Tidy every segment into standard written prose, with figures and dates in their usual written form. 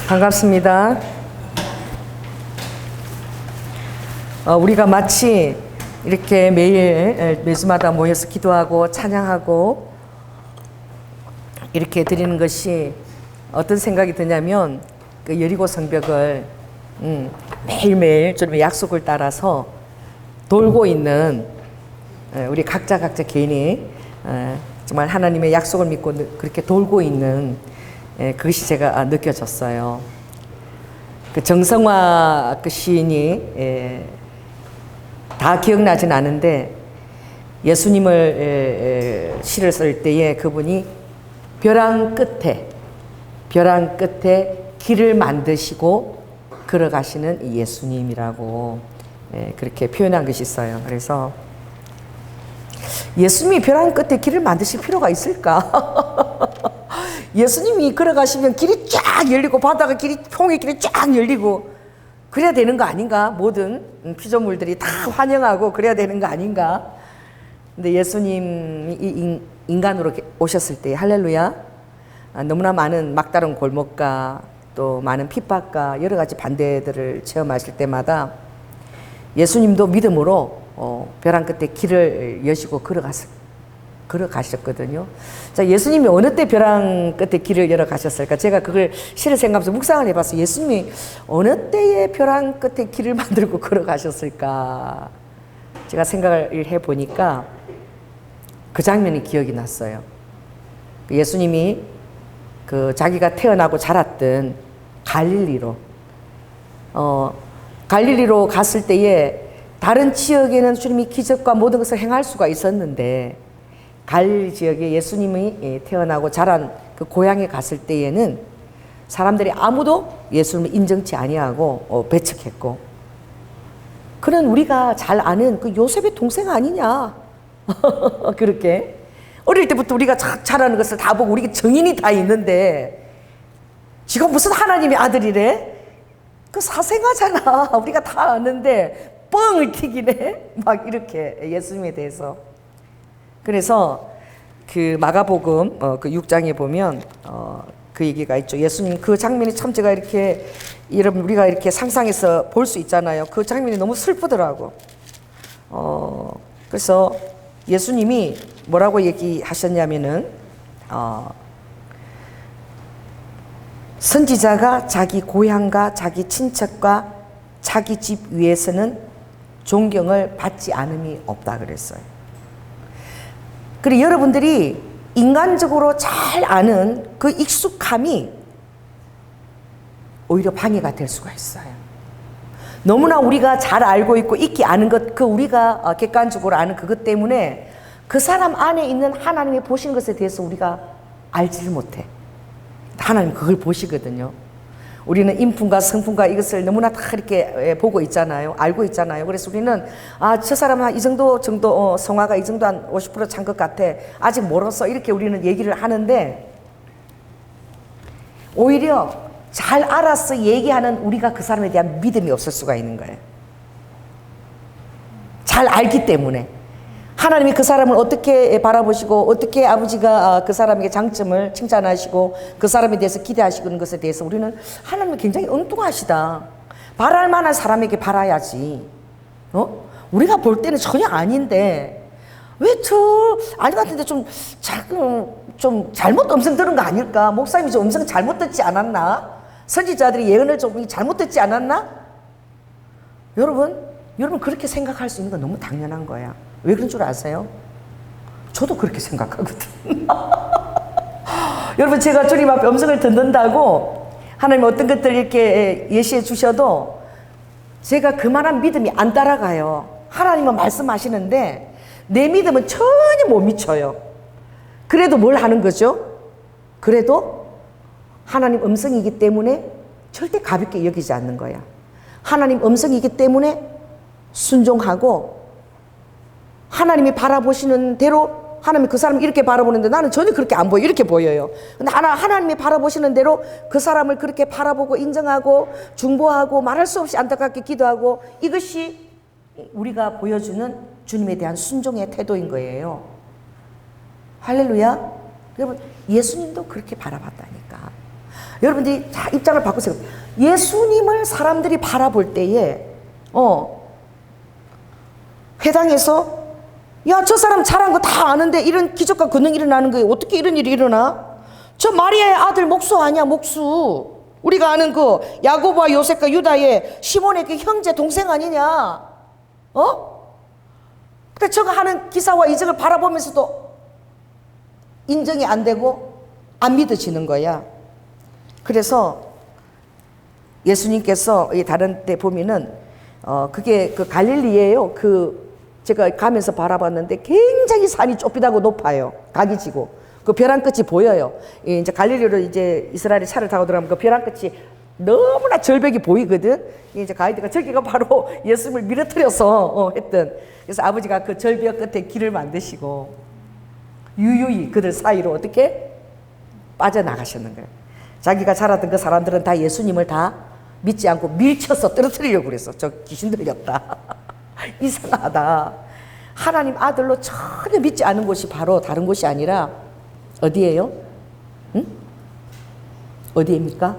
반갑습니다. 우리가 마치 이렇게 매주마다 모여서 기도하고 찬양하고 이렇게 드리는 것이 어떤 생각이 드냐면 그 여리고 성벽을 매일매일 좀 약속을 따라서 돌고 있는 우리 각자 개인이 정말 하나님의 약속을 믿고 그렇게 돌고 있는 그것이 제가 느껴졌어요. 그 정성화 그 시인이 다 기억나진 않은데 예수님을 시를 쓸 때에 그분이 벼랑 끝에 길을 만드시고 걸어가시는 예수님이라고 그렇게 표현한 것이 있어요. 그래서 예수님이 벼랑 끝에 길을 만드실 필요가 있을까? 예수님이 걸어가시면 길이 쫙 열리고 바다가 홍해 길이 쫙 열리고 그래야 되는 거 아닌가? 모든 피조물들이 다 환영하고 그래야 되는 거 아닌가? 근데 예수님이 인간으로 오셨을 때 할렐루야 너무나 많은 막다른 골목과 또 많은 핍박과 여러 가지 반대들을 체험하실 때마다 예수님도 믿음으로 벼랑 끝에 길을 여시고 걸어가셨거든요. 자, 예수님이 어느 때 벼랑 끝에 길을 열어가셨을까? 제가 그걸 시를 생각하면서 묵상을 해봤어요. 예수님이 어느 때에 벼랑 끝에 길을 만들고 걸어가셨을까? 제가 생각을 해보니까 그 장면이 기억이 났어요. 예수님이 그 자기가 태어나고 자랐던 갈릴리로 갔을 때에 다른 지역에는 주님이 기적과 모든 것을 행할 수가 있었는데 갈릴리 지역에 예수님이 태어나고 자란 그 고향에 갔을 때에는 사람들이 아무도 예수님을 인정치 아니하고 배척했고 그는 우리가 잘 아는 그 요셉의 동생 아니냐 그렇게 어릴 때부터 우리가 잘하는 것을 다 보고 우리가 정인이 다 있는데 지금 무슨 하나님의 아들이래? 그 사생아잖아. 우리가 다 아는데 뻥을 튀기네. 막 이렇게 예수님에 대해서. 그래서 그 마가복음 그 6장에 보면 그 얘기가 있죠. 예수님 그 장면이 참 제가 이렇게 여러분 우리가 이렇게 상상해서 볼 수 있잖아요. 그 장면이 너무 슬프더라고. 그래서 예수님이 뭐라고 얘기하셨냐면은 선지자가 자기 고향과 자기 친척과 자기 집 위에서는 존경을 받지 않음이 없다 그랬어요. 그리고 여러분들이 인간적으로 잘 아는 그 익숙함이 오히려 방해가 될 수가 있어요. 너무나 우리가 잘 알고 있고 익히 아는 것, 그 우리가 객관적으로 아는 그것 때문에 그 사람 안에 있는 하나님이 보신 것에 대해서 우리가 알지를 못해. 하나님 그걸 보시거든요. 우리는 인품과 성품과 이것을 너무나 다 이렇게 보고 있잖아요. 알고 있잖아요. 그래서 우리는 저 사람은 이 정도 성화가 이 정도 한 50% 찬 것 같아. 아직 멀었어. 이렇게 우리는 얘기를 하는데 오히려 잘 알아서 얘기하는 우리가 그 사람에 대한 믿음이 없을 수가 있는 거예요. 잘 알기 때문에. 하나님이 그 사람을 어떻게 바라보시고 어떻게 아버지가 그 사람에게 장점을 칭찬하시고 그 사람에 대해서 기대하시는 것에 대해서 우리는 하나님이 굉장히 엉뚱하시다. 바랄 만한 사람에게 바라야지. 우리가 볼 때는 전혀 아닌데 왜 아니 같은데 좀 잘못 음성 들은 거 아닐까? 목사님이 좀 음성 잘못 듣지 않았나? 선지자들이 예언을 좀 잘못 듣지 않았나? 여러분 그렇게 생각할 수 있는 건 너무 당연한 거야. 왜 그런 줄 아세요? 저도 그렇게 생각하거든. 여러분 제가 주님 앞에 음성을 듣는다고 하나님 어떤 것들 이렇게 예시해 주셔도 제가 그만한 믿음이 안 따라가요. 하나님은 말씀하시는데 내 믿음은 전혀 못 미쳐요. 그래도 뭘 하는 거죠? 그래도 하나님 음성이기 때문에 절대 가볍게 여기지 않는 거야. 하나님 음성이기 때문에 순종하고 하나님이 바라보시는 대로 하나님이 그 사람을 이렇게 바라보는데 나는 전혀 그렇게 안 보여. 이렇게 보여요. 근데 하나님이 바라보시는 대로 그 사람을 그렇게 바라보고 인정하고 중보하고 말할 수 없이 안타깝게 기도하고 이것이 우리가 보여주는 주님에 대한 순종의 태도인 거예요. 할렐루야. 여러분 예수님도 그렇게 바라봤다니까. 여러분들이 자, 입장을 바꾸세요. 예수님을 사람들이 바라볼 때에, 회당에서, 야, 저 사람 잘한 거 다 아는데 이런 기적과 권능이 일어나는 거예요. 어떻게 이런 일이 일어나? 저 마리아의 아들 목수 아니야, 목수. 우리가 아는 그 야고보와 요셉과 유다의 시몬의 그 형제 동생 아니냐? 근데 저거 하는 기사와 이적을 바라보면서도 인정이 안 되고 안 믿어지는 거야. 그래서 예수님께서 다른 데 보면은 그게 그 갈릴리예요. 제가 가면서 바라봤는데 굉장히 산이 좁히다고 높아요. 각이 지고 그 벼랑 끝이 보여요. 이제 갈릴리로 이제 이스라엘이 차를 타고 들어가면 그 벼랑 끝이 너무나 절벽이 보이거든. 이제 가이드가 저기가 바로 예수님을 밀어뜨려서 했던. 그래서 아버지가 그 절벽 끝에 길을 만드시고 유유히 그들 사이로 어떻게 빠져나가셨는 거예요. 자기가 자랐던 그 사람들은 다 예수님을 다 믿지 않고 밀쳐서 떨어뜨리려고 그랬어. 저 귀신 들렸다. 이상하다. 하나님 아들로 전혀 믿지 않은 곳이 바로 다른 곳이 아니라 어디예요? 응? 어디입니까?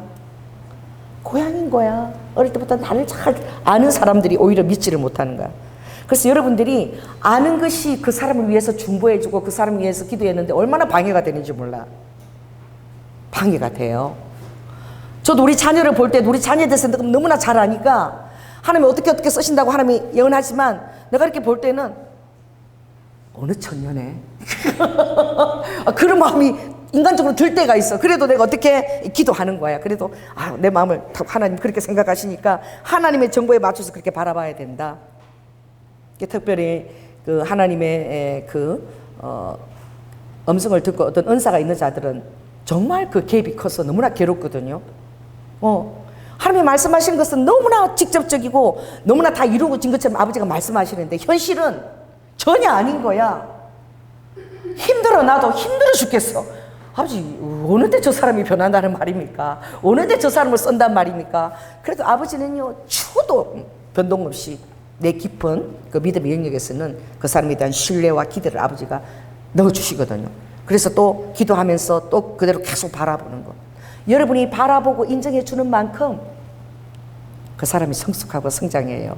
고향인 거야. 어릴 때부터 나를 잘 아는 사람들이 오히려 믿지를 못하는 거야. 그래서 여러분들이 아는 것이 그 사람을 위해서 중보해주고 그 사람을 위해서 기도했는데 얼마나 방해가 되는지 몰라. 방해가 돼요. 저도 우리 자녀를 볼 때도 우리 자녀에 대해서 너무나 잘 아니까 하나님이 어떻게 쓰신다고 하나님이 예언하지만 내가 이렇게 볼 때는 어느 천년에 그런 마음이 인간적으로 들 때가 있어. 그래도 내가 어떻게 기도하는 거야. 그래도 내 마음을 하나님 그렇게 생각하시니까 하나님의 정보에 맞춰서 그렇게 바라봐야 된다. 특별히 그 하나님의 음성을 듣고 어떤 은사가 있는 자들은 정말 그 갭이 커서 너무나 괴롭거든요. 하나님이 말씀하신 것은 너무나 직접적이고 너무나 다 이루어진 것처럼 아버지가 말씀하시는데 현실은 전혀 아닌 거야. 힘들어. 나도 힘들어 죽겠어. 아버지 어느 때 저 사람이 변한다는 말입니까? 어느 때 저 사람을 쓴단 말입니까? 그래도 아버지는요 추도 변동 없이 내 깊은 그 믿음의 영역에서는 그 사람에 대한 신뢰와 기대를 아버지가 넣어주시거든요. 그래서 또 기도하면서 또 그대로 계속 바라보는 것. 여러분이 바라보고 인정해 주는 만큼 그 사람이 성숙하고 성장해요.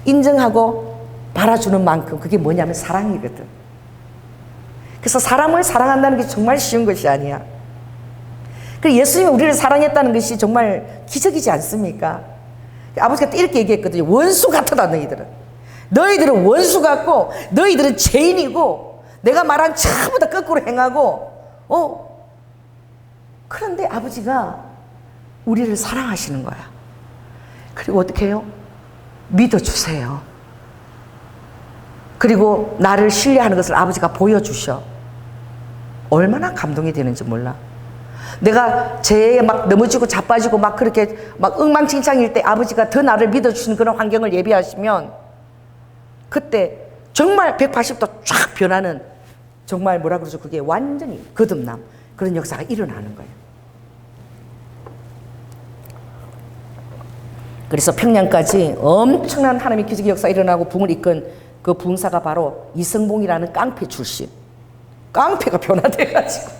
인정하고 바라주는 만큼 그게 뭐냐면 사랑이거든. 그래서 사람을 사랑한다는 게 정말 쉬운 것이 아니야. 그리고 예수님이 우리를 사랑했다는 것이 정말 기적이지 않습니까? 아버지가 이렇게 얘기했거든요. 원수 같다 너희들은. 너희들은 원수 같고 너희들은 죄인이고 내가 말한 전부 다 거꾸로 행하고 그런데 아버지가 우리를 사랑하시는 거야. 그리고 어떻게 해요? 믿어주세요. 그리고 나를 신뢰하는 것을 아버지가 보여주셔. 얼마나 감동이 되는지 몰라. 내가 죄에 막 넘어지고 자빠지고 막 그렇게 막 엉망진창일 때 아버지가 더 나를 믿어주시는 그런 환경을 예비하시면 그때 정말 180도 쫙 변하는 정말 뭐라 그러죠? 그게 완전히 거듭남 그런 역사가 일어나는 거예요. 그래서 평양까지 엄청난 하나님의 기적의 역사가 일어나고 붕을 이끈 그 부흥사가 바로 이성봉이라는 깡패 출신. 깡패가 변화돼가지고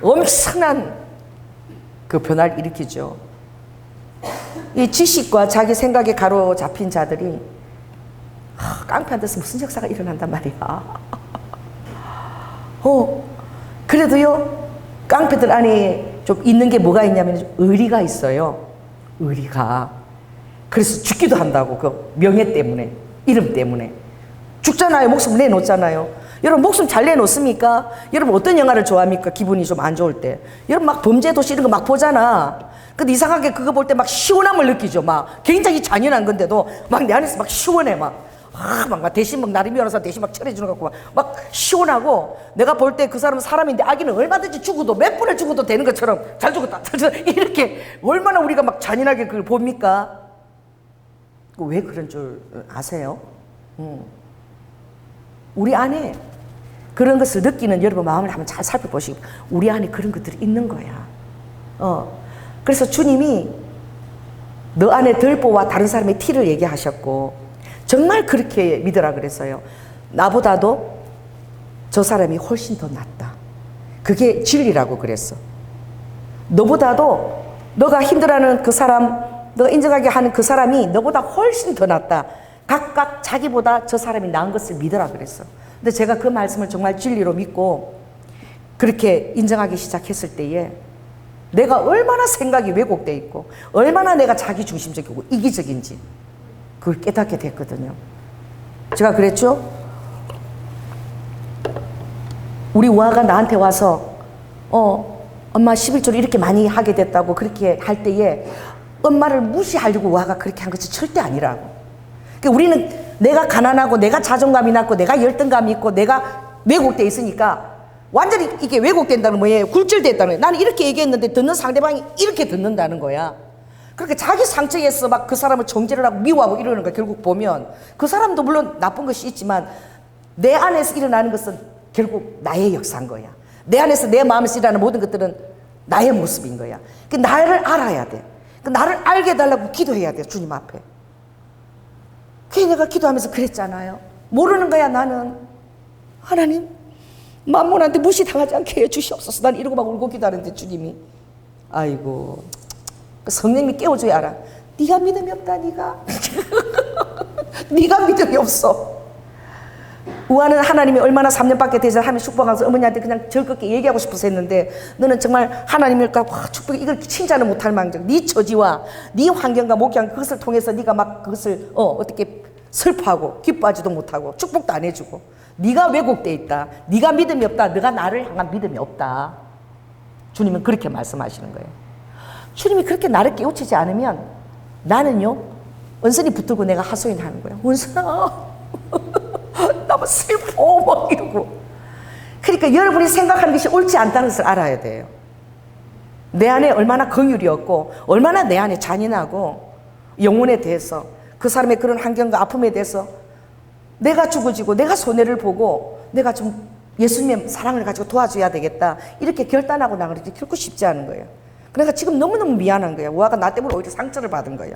엄청난 그 변화를 일으키죠. 이 지식과 자기 생각에 가로잡힌 자들이 깡패한테서 무슨 역사가 일어난단 말이야. 그래도요 깡패들 안에 좀 있는 게 뭐가 있냐면 의리가 있어요. 의리가. 그래서 죽기도 한다고. 그 명예 때문에, 이름 때문에 죽잖아요. 목숨 내놓잖아요. 여러분 목숨 잘 내놓습니까? 여러분 어떤 영화를 좋아합니까? 기분이 좀 안 좋을 때. 여러분 막 범죄도시 이런 거 막 보잖아. 근데 이상하게 그거 볼 때 막 시원함을 느끼죠. 막 굉장히 잔인한 건데도 막 내 안에서 막 시원해. 막 대신 막 나를 미워서 대신 막 처리해주는 것 같고 막 시원하고 내가 볼 때 그 사람은 사람인데 아기는 얼마든지 죽어도 몇 번을 죽어도 되는 것처럼 잘 죽었다 이렇게 얼마나 우리가 막 잔인하게 그걸 봅니까? 왜 그런 줄 아세요? 우리 안에 그런 것을 느끼는 여러분 마음을 한번 잘 살펴보시고 우리 안에 그런 것들이 있는 거야. 그래서 주님이 너 안에 들보와 다른 사람의 티를 얘기하셨고 정말 그렇게 믿으라 그랬어요. 나보다도 저 사람이 훨씬 더 낫다. 그게 진리라고 그랬어. 너보다도 너가 힘들어하는 그 사람, 너가 인정하게 하는 그 사람이 너보다 훨씬 더 낫다. 각각 자기보다 저 사람이 나은 것을 믿으라 그랬어. 근데 제가 그 말씀을 정말 진리로 믿고 그렇게 인정하기 시작했을 때에 내가 얼마나 생각이 왜곡돼 있고 얼마나 내가 자기중심적이고 이기적인지 그걸 깨닫게 됐거든요. 제가 그랬죠. 우리 우아가 나한테 와서 엄마 11조를 이렇게 많이 하게 됐다고 그렇게 할 때에 엄마를 무시하려고 우아가 그렇게 한 것이 절대 아니라고. 그러니까 우리는 내가 가난하고 내가 자존감이 낮고 내가 열등감이 있고 내가 왜곡돼 있으니까 완전히 이게 왜곡된다는 뭐예요? 굴절됐다는 거예요. 나는 이렇게 얘기했는데 듣는 상대방이 이렇게 듣는다는 거야. 그렇게 자기 상처에서 막 그 사람을 정죄를 하고 미워하고 이러는 거야. 결국 보면 그 사람도 물론 나쁜 것이 있지만 내 안에서 일어나는 것은 결국 나의 역사인 거야. 내 안에서 내 마음에서 일어나는 모든 것들은 나의 모습인 거야. 그 나를 알아야 돼. 그 나를 알게 해달라고 기도해야 돼. 주님 앞에. 그게 내가 기도하면서 그랬잖아요. 모르는 거야 나는. 하나님 만몬한테 무시당하지 않게 해주시옵소서. 난 이러고 막 울고 기도하는데 주님이 아이고 성령님이 깨워줘야 알아. 네가 믿음이 없다 네가. 네가 믿음이 없어. 우아는 하나님이 얼마나 3년밖에 되지 않으면 축복하면서 어머니한테 그냥 즐겁게 얘기하고 싶어서 했는데 너는 정말 하나님일까 축복 이걸 칭찬을 못할 망정 네 처지와 네 환경과 목양 그것을 통해서 네가 막 그것을 어떻게 슬퍼하고 기뻐하지도 못하고 축복도 안 해주고 네가 왜곡돼 있다. 네가 믿음이 없다. 네가 나를 향한 믿음이 없다. 주님은 그렇게 말씀하시는 거예요. 주님이 그렇게 나를 깨우치지 않으면 나는요 원선이 붙들고 내가 하소연하는 거예요. 원선아 너무 슬퍼 막 이러고. 그러니까 여러분이 생각하는 것이 옳지 않다는 것을 알아야 돼요. 내 안에 얼마나 긍휼이 없고 얼마나 내 안에 잔인하고 영혼에 대해서 그 사람의 그런 환경과 아픔에 대해서 내가 죽어지고 내가 손해를 보고 내가 좀 예수님의 사랑을 가지고 도와줘야 되겠다 이렇게 결단하고 나가는 게 결코 쉽지 않은 거예요. 그러니까 지금 너무너무 미안한 거예요. 우아가 나 때문에 오히려 상처를 받은 거예요.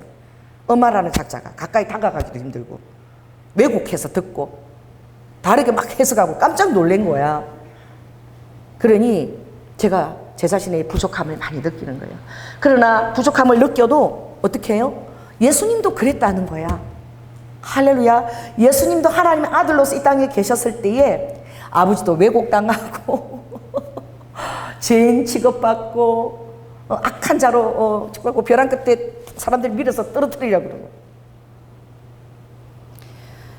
엄마라는 작자가 가까이 다가가기도 힘들고 왜곡해서 듣고 다르게 막 해석하고 깜짝 놀란 거야. 그러니 제가 제 자신의 부족함을 많이 느끼는 거예요. 그러나 부족함을 느껴도 어떻게 해요? 예수님도 그랬다는 거야. 할렐루야. 예수님도 하나님의 아들로서 이 땅에 계셨을 때에 아버지도 왜곡당하고 죄인 취급받고 악한 자로 취급받고 벼랑 끝에 사람들이 밀어서 떨어뜨리려고 그러고.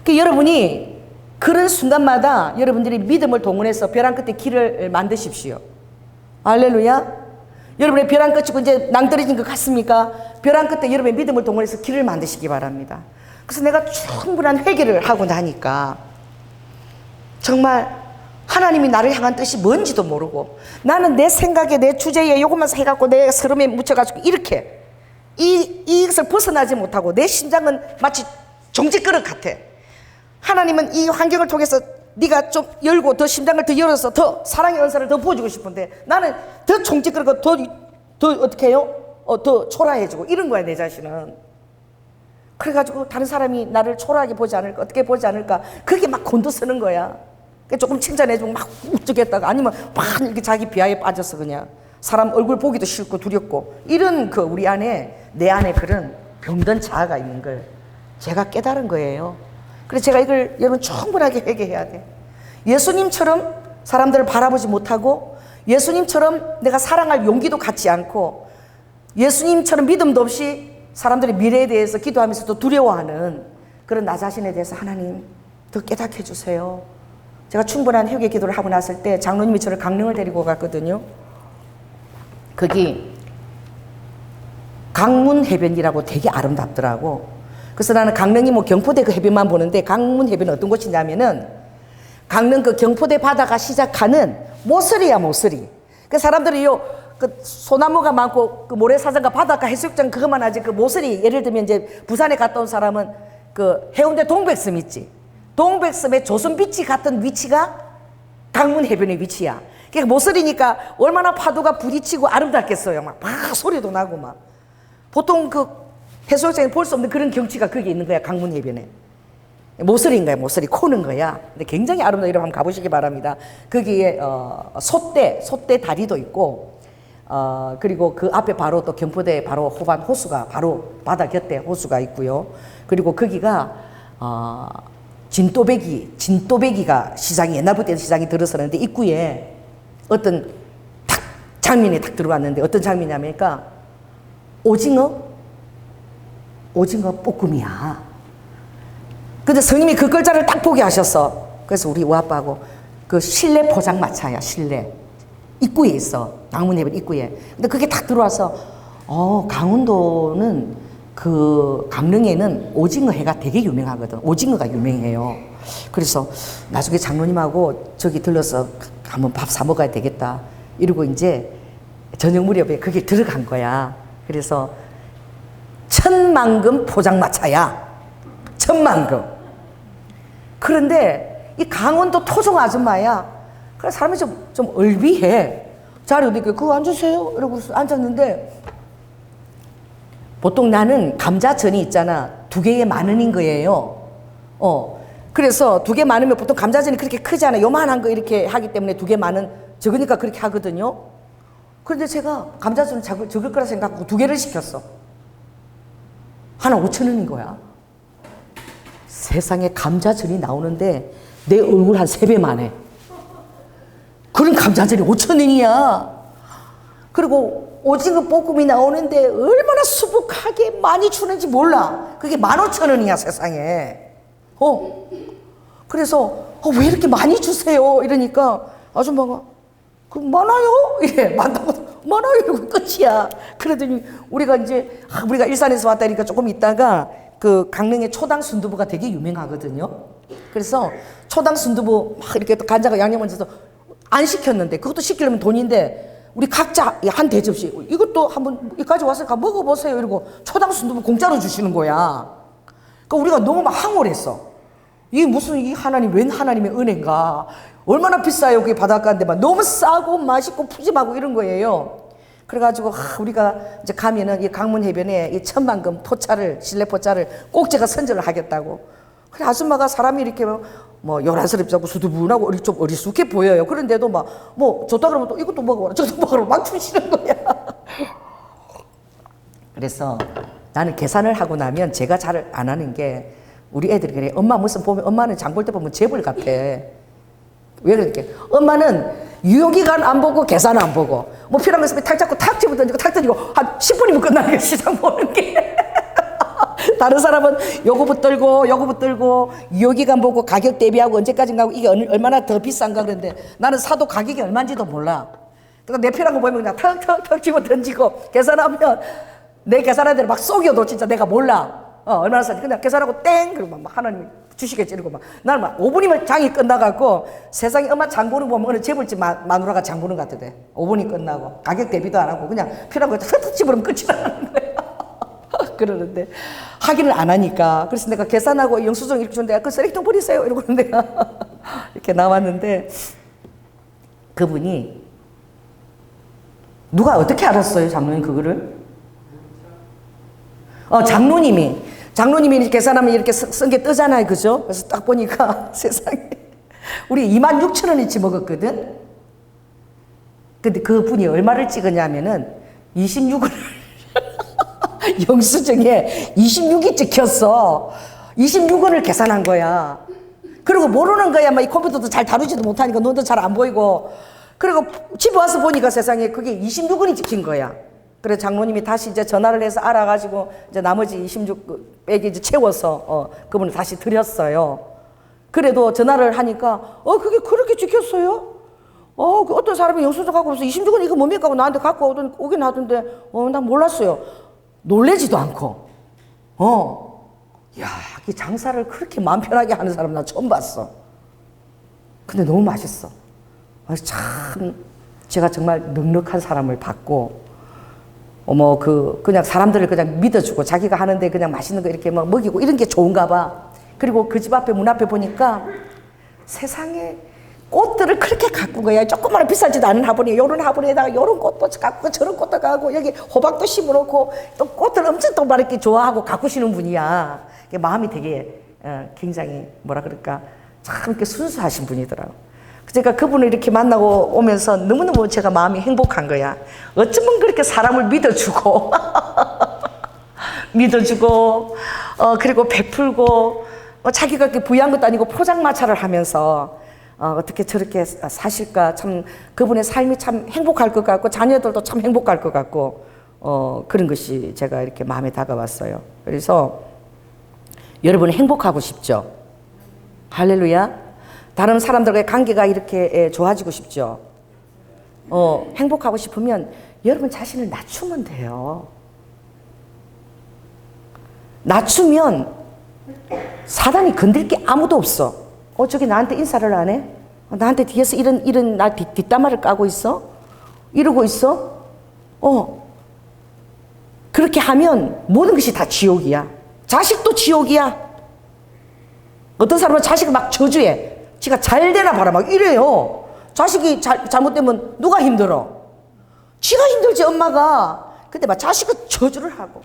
그러니까 여러분이 그런 순간마다 여러분들이 믿음을 동원해서 벼랑 끝에 길을 만드십시오. 할렐루야. 여러분의 벼랑 끝이고 이제 낭떠러진 것 같습니까? 벼랑 끝에 여러분의 믿음을 동원해서 길을 만드시기 바랍니다. 그래서 내가 충분한 회개를 하고 나니까 정말 하나님이 나를 향한 뜻이 뭔지도 모르고 나는 내 생각에 내 주제에 요것만 해갖고 내 서름에 묻혀가지고 이렇게 이것을 벗어나지 못하고 내 심장은 마치 종지그릇 같아. 하나님은 이 환경을 통해서 네가 좀 열고 더 심장을 더 열어서 더 사랑의 은사를 더 부어주고 싶은데 나는 더 종지그릇고 더 어떻게 해요? 더 초라해지고 이런 거야 내 자신은. 그래가지고 다른 사람이 나를 초라하게 보지 않을까 어떻게 보지 않을까 그게 막 곤두서는 거야. 조금 칭찬해주고 막 우쭈겠다가 아니면 막 이렇게 자기 비하에 빠져서 그냥 사람 얼굴 보기도 싫고 두렵고 이런 그 우리 안에 내 안에 그런 병든 자아가 있는 걸 제가 깨달은 거예요. 그래서 제가 이걸 여러분 충분하게 회개해야 돼. 예수님처럼 사람들을 바라보지 못하고 예수님처럼 내가 사랑할 용기도 갖지 않고 예수님처럼 믿음도 없이 사람들의 미래에 대해서 기도하면서도 두려워하는 그런 나 자신에 대해서 하나님 더 깨닫게 해주세요. 제가 충분한 회개 기도를 하고 났을 때 장로님이 저를 강릉을 데리고 갔거든요. 거기 강문 해변이라고 되게 아름답더라고. 그래서 나는 강릉이 뭐 경포대 그 해변만 보는데 강문 해변은 어떤 곳이냐면은 강릉 그 경포대 바다가 시작하는 모서리야 모서리. 그 사람들이 그 소나무가 많고 그 모래사장과 바닷가 해수욕장 그것만 하지 그 모서리 예를 들면 이제 부산에 갔다 온 사람은 그 해운대 동백섬 있지. 동백섬의 조선비치 같은 위치가 강문 해변의 위치야. 그러니까 모서리니까 얼마나 파도가 부딪히고 아름답겠어요. 막 소리도 나고 막. 보통 그 해수욕장에 볼 수 없는 그런 경치가 거기 있는 거야. 강문 해변에. 모서리인 거야. 모서리 코는 거야. 근데 굉장히 아름다워. 여러분 한번 가보시기 바랍니다. 거기에 소떼 다리도 있고 그리고 그 앞에 바로 또 경포대 바로 호반 호수가 바로 바다 곁에 호수가 있고요. 그리고 거기가 진또배기가 시장이 옛날부터 시장이 들어서는데 입구에 어떤 탁 장면이 탁 들어왔는데 어떤 장면이냐면까 오징어 볶음이야. 근데 스님이 그 글자를 딱 보게 하셨어. 그래서 우리 우아빠하고 그 실내 포장마차야, 실내. 입구에 있어. 강문해변 입구에. 근데 그게 딱 들어와서, 강원도는 그 강릉에는 오징어 회가 되게 유명하거든. 오징어가 유명해요. 그래서 나중에 장로님하고 저기 들러서 한번 밥 사 먹어야 되겠다. 이러고 이제 저녁 무렵에 거기 들어간 거야. 그래서 천만금 포장마차야. 천만금. 그런데 이 강원도 토종 아줌마야. 그래서 사람이 좀 얼비해. 자리 어디 있게 그거 앉으세요. 이러고 앉았는데 보통 나는 감자전이 있잖아. 2개에 10,000원인 거예요. 그래서 2개 많으면 보통 감자전이 그렇게 크잖아. 요만한 거 이렇게 하기 때문에 2개 많은 적으니까 그렇게 하거든요. 그런데 제가 감자전을 적을 거라 생각하고 2개를 시켰어. 하나 5,000원인 거야. 세상에 감자전이 나오는데 내 얼굴 한 3배만 해. 그런 감자전이 5,000원이야. 그리고 오징어 볶음이 나오는데 얼마나 수북하게 많이 주는지 몰라. 그게 15,000원이야, 세상에. 그래서 왜 이렇게 많이 주세요? 이러니까 아줌마가 그 많아요? 이래. 많다고 많아요. 이러고 끝이야. 그러더니 우리가 일산에서 왔다니까 조금 있다가 그 강릉에 초당 순두부가 되게 유명하거든요. 그래서 초당 순두부 막 이렇게 또 간장과 양념을 해서 안 시켰는데 그것도 시키려면 돈인데 우리 각자 한 대접시 이것도 한번 여기까지 왔으니까 먹어보세요. 이러고 초당 순두부 공짜로 주시는 거야. 그러니까 우리가 너무 막 황홀했어. 이게 무슨 이 하나님 웬 하나님의 은혜인가. 얼마나 비싸요. 그게 바닷가인데 막 너무 싸고 맛있고 푸짐하고 이런 거예요. 그래가지고 우리가 이제 가면은 이 강문 해변에 이 천만금 포차를 실내 포차를 꼭 제가 선전을 하겠다고. 그래 아줌마가 사람이 이렇게 뭐 요란스럽고 수두분하고 좀 어리숙해 보여요. 그런데도 뭐 줬다 그러면 또 이것도 먹어라 저것도 먹어라 막 주시는 거야. 그래서 나는 계산을 하고 나면 제가 잘 안 하는 게 우리 애들이 그래. 엄마 무슨 보면 엄마는 장 볼 때 보면 재벌 같아. 왜 그렇게? 엄마는 유효기간 안 보고 계산 안 보고 뭐 필요한 거 있으면 탁 잡고 탁 집어 던지고 탁 던지고 한 10분이면 끝나는 게 시장 보는 게. 다른 사람은 요거 붙들고 유효기간 보고 가격 대비하고 언제까지인가 하고 이게 얼마나 더 비싼가. 그런데 나는 사도 가격이 얼마인지도 몰라. 그러니까 내 필요한 거 보면 그냥 턱턱턱 집어 던지고 계산하면 내 계산한 대로 막 속여도 진짜 내가 몰라. 얼마나 싸지. 그냥 계산하고 땡! 그리고 막 하나님이 주시겠지. 이러고 나는 5분이면 장이 끝나갖고 세상에 엄마 장 보는 거 보면 어느 재벌집 마누라가 장 보는 것 같아. 5분이 끝나고 가격 대비도 안 하고 그냥 필요한 거 턱턱 집으면 끝이 나는 거야. 그러는데 확인을 안 하니까 그래서 내가 계산하고 영수증 이렇게 줬는데 그 쓰레기통 버리세요. 이러고 내가 이렇게 나왔는데 그분이 누가 어떻게 알았어요? 장로님 그거를? 장로님이 이렇게 계산하면 이렇게 쓴 게 뜨잖아요. 그죠? 그래서 딱 보니까 세상에 우리 26,000원어치 먹었거든? 근데 그 분이 얼마를 찍었냐면은 26원을 영수증에 26이 찍혔어. 26원을 계산한 거야. 그리고 모르는 거야. 이 컴퓨터도 잘 다루지도 못하니까 눈도 잘 안 보이고. 그리고 집에 와서 보니까 세상에 그게 26원이 찍힌 거야. 그래서 장로님이 다시 이제 전화를 해서 알아가지고 이제 나머지 26 빼기 이제 채워서 그분을 다시 드렸어요. 그래도 전화를 하니까 그게 그렇게 찍혔어요? 그 어떤 사람이 영수증 갖고 와서 26원 이거 뭡니까 하고 나한테 갖고 오긴 하던데 난 몰랐어요. 놀래지도 않고 야, 이 장사를 그렇게 마음 편하게 하는 사람 나 처음 봤어. 근데 너무 맛있어. 참 제가 정말 넉넉한 사람을 봤고 그냥 사람들을 그냥 믿어주고 자기가 하는데 그냥 맛있는 거 이렇게 막 먹이고 이런 게 좋은가 봐. 그리고 그 집 앞에 문 앞에 보니까 세상에 꽃들을 그렇게 가꾼 거야. 조그마한 비싸지도 않은 화분에 요런 화분에다가 요런 꽃도 가꾸고 저런 꽃도 가꾸고 여기 호박도 심어놓고 또 꽃들 엄청 또 이렇게 좋아하고 가꾸시는 분이야. 마음이 되게 굉장히 뭐라 그럴까 참 이렇게 순수하신 분이더라고. 그러니까 그분을 이렇게 만나고 오면서 너무너무 제가 마음이 행복한 거야. 어쩌면 그렇게 사람을 믿어주고 믿어주고 그리고 베풀고 자기가 그렇게 부유한 것도 아니고 포장마차를 하면서 어떻게 저렇게 사실까. 참 그분의 삶이 참 행복할 것 같고 자녀들도 참 행복할 것 같고 그런 것이 제가 이렇게 마음에 다가왔어요. 그래서 여러분 행복하고 싶죠? 할렐루야. 다른 사람들과의 관계가 이렇게 좋아지고 싶죠? 행복하고 싶으면 여러분 자신을 낮추면 돼요. 낮추면 사단이 건들 게 아무도 없어. 저기 나한테 인사를 안 해? 나한테 뒤에서 이런 나 뒷담화를 까고 있어? 이러고 있어? 그렇게 하면 모든 것이 다 지옥이야. 자식도 지옥이야. 어떤 사람은 자식을 막 저주해. 지가 잘 되나 봐라 막 이래요. 자식이 잘못되면 누가 힘들어? 지가 힘들지 엄마가. 근데 막 자식은 저주를 하고.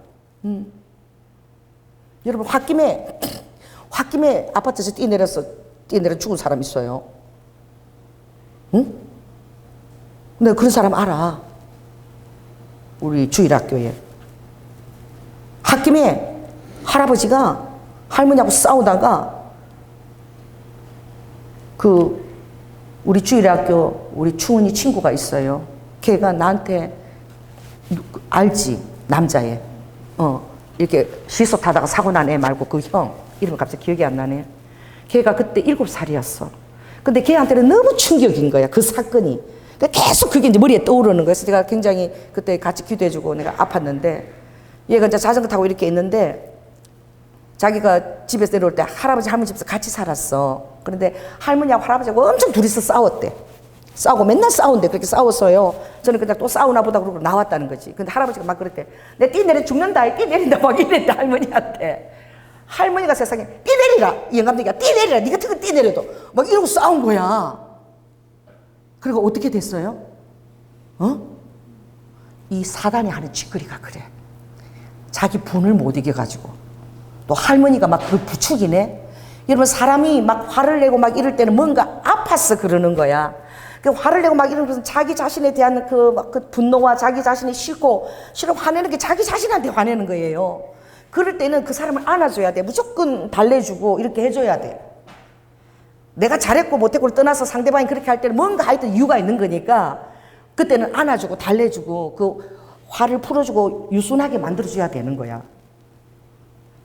여러분 홧김에 아파트에서 뛰내려 죽은 사람 있어요. 응? 근데 그런 사람 알아. 우리 주일학교에. 홧김에 할아버지가 할머니하고 싸우다가 우리 주일학교 우리 충은이 친구가 있어요. 걔가 나한테 알지 남자애. 이렇게 시소 타다가 사고 난 애 말고 그 형 이름은 갑자기 기억이 안 나네. 걔가 그때 7살이었어. 근데 걔한테는 너무 충격인 거야 그 사건이. 계속 그게 이제 머리에 떠오르는 거예요. 그래서 제가 굉장히 그때 같이 기도해주고 내가 아팠는데 얘가 이제 자전거 타고 이렇게 있는데 자기가 집에서 내려올 때 할아버지 할머니 집에서 같이 살았어. 그런데 할머니하고 할아버지하고 엄청 둘이서 싸웠대. 싸우고 맨날 싸운대. 그렇게 싸웠어요. 저는 그냥 또 싸우나 보다 그러고 나왔다는 거지. 근데 할아버지가 막 그랬대. 내 띠 내려 죽는다. 띠 내린다. 막 이랬대 할머니한테. 할머니가 세상에 띠 내리라. 이 영감탱이가 띠 내리라. 니 같은 거 띠 내려도. 막 이러고 싸운 거야. 그리고 어떻게 됐어요? 이 사단이 하는 짓거리가 그래. 자기 분을 못 이겨가지고. 또 할머니가 막 그 부축이네. 여러분 사람이 막 화를 내고 막 이럴 때는 뭔가 아파서 그러는 거야. 그 화를 내고 막 이런 것은 자기 자신에 대한 그 분노와 자기 자신이 싫고 화내는 게 자기 자신한테 화내는 거예요. 그럴 때는 그 사람을 안아줘야 돼. 무조건 달래주고 이렇게 해줘야 돼. 내가 잘했고 못했고를 떠나서 상대방이 그렇게 할 때는 뭔가 하여튼 이유가 있는 거니까 그때는 안아주고 달래주고 그 화를 풀어주고 유순하게 만들어줘야 되는 거야.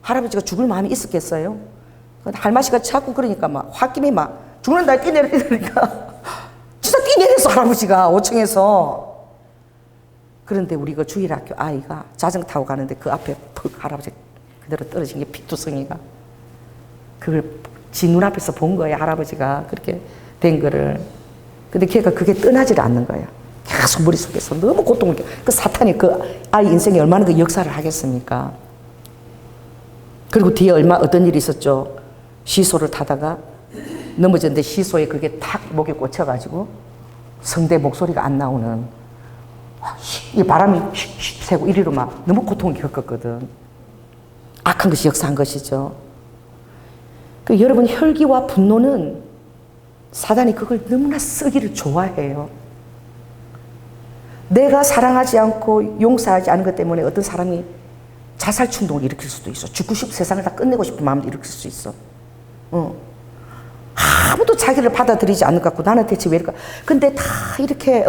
할아버지가 죽을 마음이 있었겠어요? 할머니가 자꾸 그러니까 막 홧김에 막 죽는다 뛰내리니까 진짜 뛰내렸어 할아버지가 5층에서. 그런데 우리 그 주일학교 아이가 자전거 타고 가는데 그 앞에 퍽 할아버지 그대로 떨어진 게 피투성이가. 그걸 지 눈앞에서 본 거야 할아버지가 그렇게 된 거를. 근데 걔가 그게 떠나질 않는 거야. 계속 머릿속에서 너무 고통을 그 사탄이 그 아이 인생에 얼마나 그 역사를 하겠습니까? 그리고 뒤에 어떤 일이 있었죠. 시소를 타다가 넘어졌는데 시소에 그게 탁 목에 꽂혀가지고 성대 목소리가 안 나오는 이 바람이 휙휙 새고 이리로 막 너무 고통을 겪었거든. 악한 것이 역사한 것이죠. 그 여러분 혈기와 분노는 사단이 그걸 너무나 쓰기를 좋아해요. 내가 사랑하지 않고 용서하지 않은 것 때문에 어떤 사람이 자살 충동을 일으킬 수도 있어. 죽고 싶고 세상을 다 끝내고 싶은 마음도 일으킬 수 있어. 아무도 자기를 받아들이지 않는 것 같고 나는 대체 왜 이럴까. 근데 다 이렇게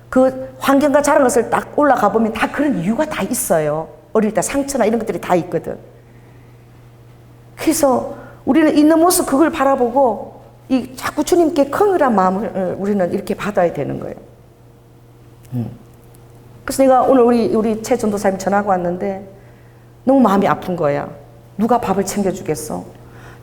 그 환경과 자란 것을 딱 올라가 보면 다 그런 이유가 다 있어요. 어릴 때 상처나 이런 것들이 다 있거든. 그래서 우리는 있는 모습 그걸 바라보고 이 자꾸 주님께 긍휼한 마음을 우리는 이렇게 받아야 되는 거예요. 그래서 내가 오늘 우리 최 전도사님 전화가 왔는데 너무 마음이 아픈 거야. 누가 밥을 챙겨주겠어?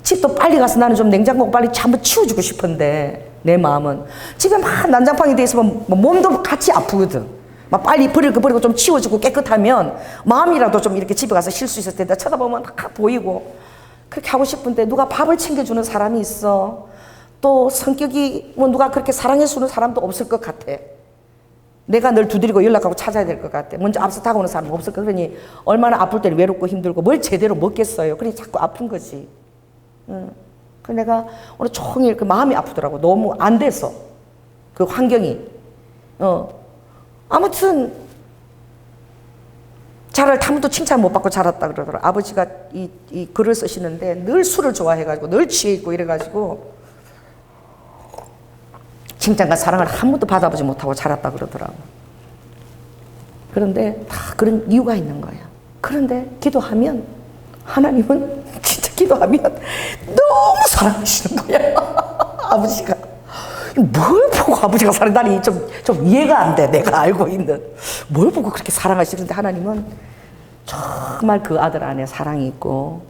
집도 빨리 가서 나는 좀 냉장고 빨리 한번 치워주고 싶은데 내 마음은 집에 막 난장판이 돼 있으면 몸도 같이 아프거든. 막 빨리 버릴 거 버리고 좀 치워주고 깨끗하면 마음이라도 좀 이렇게 집에 가서 쉴 수 있을 텐데 쳐다보면 다 보이고 그렇게 하고 싶은데 누가 밥을 챙겨주는 사람이 있어. 또 성격이 뭐 누가 그렇게 사랑해주는 사람도 없을 것 같아. 내가 늘 두드리고 연락하고 찾아야 될 것 같아. 먼저 앞서 다가오는 사람은 없을 것 같아. 그러니 얼마나 아플 때는 외롭고 힘들고 뭘 제대로 먹겠어요. 그러니 자꾸 아픈 거지. 그 내가 오늘 종일 그 마음이 아프더라고. 너무 안 돼서. 그 환경이. 아무튼, 자랄 아무도 칭찬 못 받고 자랐다 그러더라고. 아버지가 이 글을 쓰시는데 늘 술을 좋아해가지고 늘 취해 있고 이래가지고 칭찬과 사랑을 한 번도 받아보지 못하고 자랐다 그러더라고. 그런데 다 그런 이유가 있는 거야. 그런데 기도하면 하나님은 진짜 기도하면 너무 사랑하시는 거야. 아버지가. 뭘 보고 아버지가 사랑하니 좀 이해가 안 돼. 내가 알고 있는. 뭘 보고 그렇게 사랑하시는데 하나님은 정말 그 아들 안에 사랑이 있고,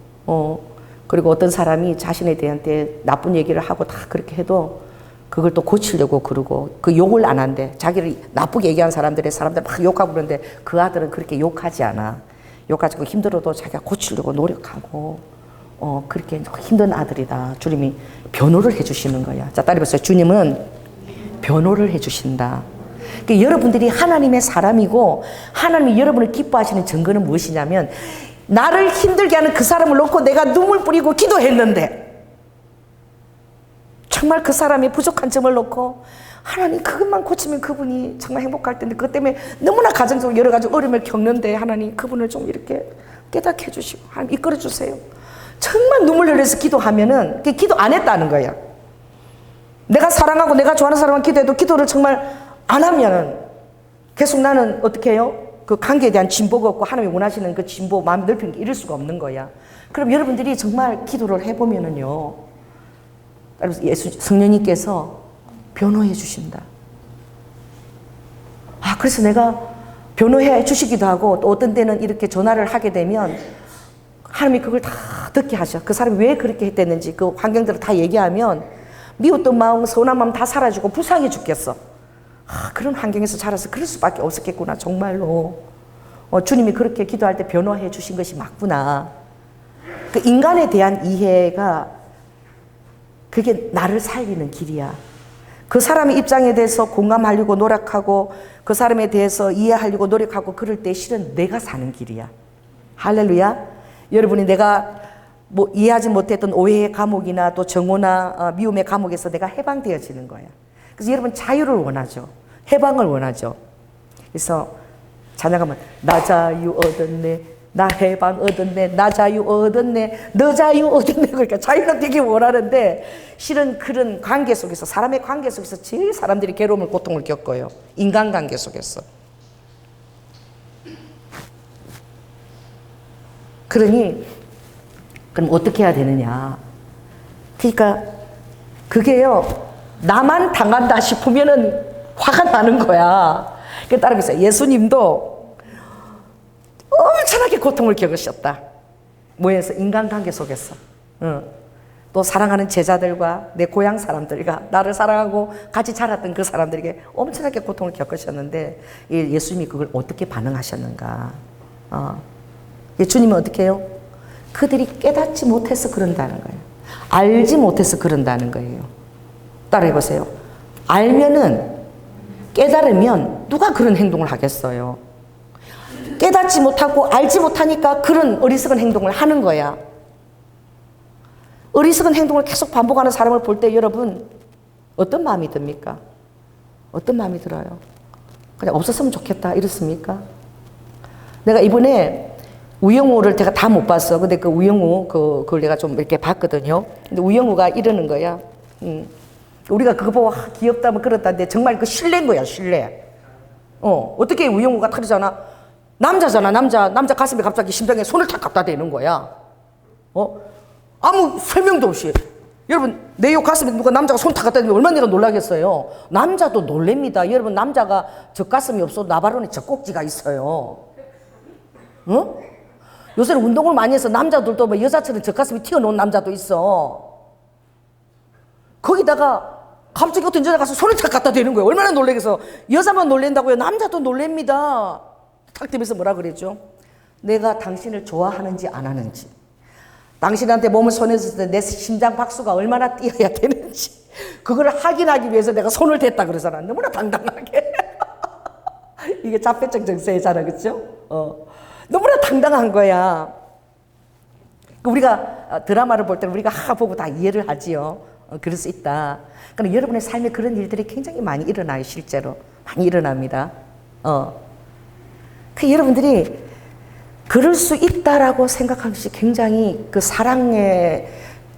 그리고 어떤 사람이 자신에 대한 나쁜 얘기를 하고 다 그렇게 해도 그걸 또 고치려고 그러고, 그 욕을 안 한대. 자기를 나쁘게 얘기한 사람들 막 욕하고 그러는데 그 아들은 그렇게 욕하지 않아. 욕하고 힘들어도 자기가 고치려고 노력하고, 그렇게 힘든 아들이다. 주님이 변호를 해주시는 거야. 자, 따라해보세요. 주님은 변호를 해주신다. 그러니까 여러분들이 하나님의 사람이고 하나님이 여러분을 기뻐하시는 증거는 무엇이냐면, 나를 힘들게 하는 그 사람을 놓고 내가 눈물 뿌리고 기도했는데 정말 그 사람의 부족한 점을 놓고 하나님 그것만 고치면 그분이 정말 행복할 텐데, 그것 때문에 너무나 가정적으로 여러 가지 어려움을 겪는데 하나님 그분을 좀 이렇게 깨닫게 해주시고 하나님 이끌어 주세요. 정말 눈물 흘려서 기도하면은 기도 안 했다는 거야. 내가 사랑하고 내가 좋아하는 사람만 기도해도 기도를 정말 안 하면은 계속 나는 어떻게 해요? 그 관계에 대한 진보가 없고 하나님이 원하시는 그 진보, 마음 넓히는 게 이룰 수가 없는 거야. 그럼 여러분들이 정말 기도를 해보면은요, 성령님께서 변호해 주신다. 그래서 내가 변호해 주시기도 하고, 또 어떤 때는 이렇게 전화를 하게 되면 하나님이 그걸 다 듣게 하셔. 그 사람이 왜 그렇게 했댔는지 그 환경들을 다 얘기하면 미웠던 마음, 서운한 마음 다 사라지고 불쌍해 죽겠어. 그런 환경에서 자라서 그럴 수밖에 없었겠구나. 정말로 주님이 그렇게 기도할 때 변호해 주신 것이 맞구나. 그 인간에 대한 이해가 그게 나를 살리는 길이야. 그 사람의 입장에 대해서 공감하려고 노력하고 그 사람에 대해서 이해하려고 노력하고 그럴 때 실은 내가 사는 길이야. 할렐루야. 여러분이 내가 뭐 이해하지 못했던 오해의 감옥이나 또 정오나 미움의 감옥에서 내가 해방되어지는 거야. 그래서 여러분 자유를 원하죠. 해방을 원하죠. 그래서 찬양하면 나 자유 얻었네, 나 해방 얻었네, 나 자유 얻었네, 너 자유 얻었네. 그러니까 자유는 되게 원하는데 실은 그런 관계 속에서, 사람의 관계 속에서 제일 사람들이 괴로움을, 고통을 겪어요. 인간관계 속에서. 그러니 그럼 어떻게 해야 되느냐. 그러니까 그게요, 나만 당한다 싶으면은 화가 나는 거야. 그 따라서 예수님도 엄청나게 고통을 겪으셨다. 뭐에서? 인간관계 속에서. 또 사랑하는 제자들과 내 고향 사람들과 나를 사랑하고 같이 자랐던 그 사람들에게 엄청나게 고통을 겪으셨는데 예수님이 그걸 어떻게 반응하셨는가. 예수님은 어떻게 해요? 그들이 깨닫지 못해서 그런다는 거예요. 알지 못해서 그런다는 거예요. 따라해보세요. 알면은, 깨달으면 누가 그런 행동을 하겠어요? 깨닫지 못하고 알지 못하니까 그런 어리석은 행동을 하는 거야. 어리석은 행동을 계속 반복하는 사람을 볼 때 여러분 어떤 마음이 듭니까? 어떤 마음이 들어요? 그냥 없었으면 좋겠다 이렇습니까? 내가 이번에 우영우를 제가 다 못 봤어. 근데 그 우영우 그걸 내가 좀 이렇게 봤거든요. 근데 우영우가 이러는 거야. 우리가 그거 보고 귀엽다 뭐 그렇다는데 정말 그 신뢰인 거야, 신뢰. 어떻게 우영우가 그러잖아. 남자잖아, 남자 가슴에 갑자기 심장에 손을 탁 갖다 대는 거야. 아무 설명도 없이. 여러분, 내 요 가슴에 누가 남자가 손 탁 갖다 대면 얼마나 내가 놀라겠어요. 남자도 놀랍니다. 여러분, 남자가 젖가슴이 없어도 나바로니 젖꼭지가 있어요. 요새는 운동을 많이 해서 남자들도 뭐 여자처럼 젖가슴이 튀어나온 남자도 있어. 거기다가 갑자기 어떤 여자 가서 손을 탁 갖다 대는 거예요. 얼마나 놀라겠어. 여자만 놀란다고요? 남자도 놀랍니다. 탁 대면서 뭐라 그랬죠? 내가 당신을 좋아하는지 안 하는지, 당신한테 몸을 손에서 때 내 심장 박수가 얼마나 뛰어야 되는지 그걸 확인하기 위해서 내가 손을 댔다 그러잖아. 너무나 당당하게. 이게 자폐증 증세잖아, 그렇죠? 너무나 당당한 거야. 우리가 드라마를 볼 때는 우리가 보고 다 이해를 하지요. 그럴 수 있다. 그러나 여러분의 삶에 그런 일들이 굉장히 많이 일어나요. 실제로 많이 일어납니다. 그 여러분들이 그럴 수 있다라고 생각하는 것이 굉장히 그 사랑의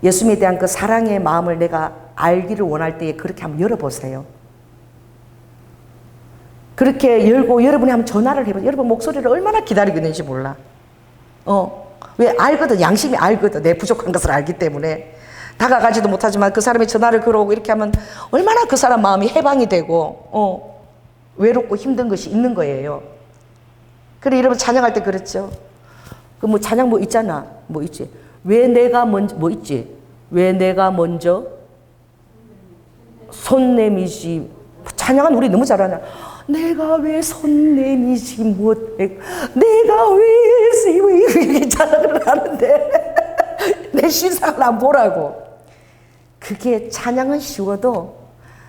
예수님에 대한 그 사랑의 마음을 내가 알기를 원할 때에 그렇게 한번 열어보세요. 그렇게 열고 여러분이 한번 전화를 해보세요. 여러분 목소리를 얼마나 기다리고 있는지 몰라. 왜 알거든. 양심이 알거든. 내 부족한 것을 알기 때문에. 다가가지도 못하지만 그 사람이 전화를 걸어오고 이렇게 하면 얼마나 그 사람 마음이 해방이 되고 외롭고 힘든 것이 있는 거예요. 그래 여러분 찬양할 때 그렇죠. 그 뭐 찬양 뭐 있잖아. 뭐 있지. 왜 내가 먼저 뭐 있지. 왜 내가 먼저 손 내미지. 찬양은 우리 너무 잘하냐. 내가 왜 손 내미지 못해. 내가 왜 이렇게 찬양을 하는데 내 신상을 안 보라고. 그게 찬양은 쉬워도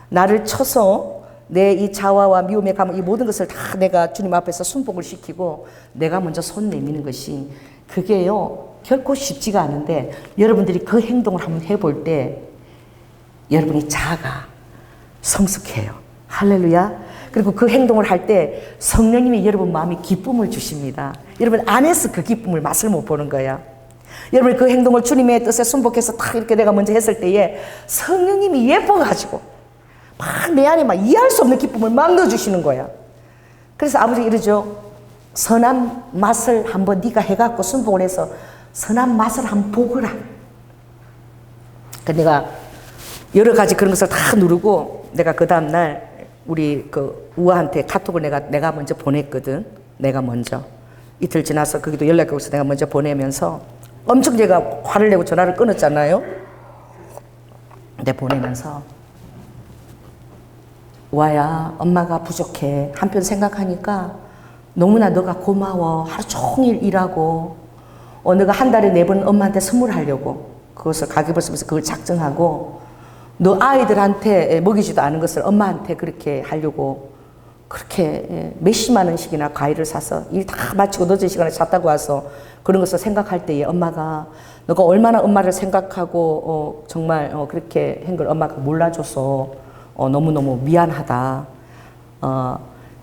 나를 쳐서 내 이 자화와 미움에 감은 이 모든 것을 다 내가 주님 앞에서 순복을 시키고 내가 먼저 손 내미는 것이 그게요 결코 쉽지가 않은데 여러분들이 그 행동을 한번 해볼 때 여러분이 자아가 성숙해요. 할렐루야. 그리고 그 행동을 할 때 성령님이 여러분 마음에 기쁨을 주십니다. 여러분 안에서 그 기쁨을 맛을 못 보는 거야. 여러분 그 행동을 주님의 뜻에 순복해서 딱 이렇게 내가 먼저 했을 때에 성령님이 예뻐가지고 막 내 안에 막 이해할 수 없는 기쁨을 막 넣어주시는 거야. 그래서 아버지가 이러죠. 선한 맛을 한번 네가 해갖고 순복을 해서 선한 맛을 한번 보거라. 그 내가 여러 가지 그런 것을 다 누르고 내가 그 다음날 우리 그 우아한테 카톡을 내가 먼저 보냈거든. 내가 먼저 이틀 지나서 거기도 연락이 오서 내가 먼저 보내면서 엄청 제가 화를 내고 전화를 끊었잖아요. 근데 보내면서 와야 엄마가 부족해. 한편 생각하니까 너무나 너가 고마워. 하루 종일 일하고 너가 한 달에 4번 엄마한테 선물하려고 그것을 가격을 쓰면서 그걸 작정하고 너 아이들한테 먹이지도 않은 것을 엄마한테 그렇게 하려고 그렇게 몇십만 원씩이나 과일을 사서 일 다 마치고 늦은 시간에 잤다고 와서 그런 것을 생각할 때에 엄마가 너가 얼마나 엄마를 생각하고 정말 그렇게 한 걸 엄마가 몰라줘서 너무너무 미안하다.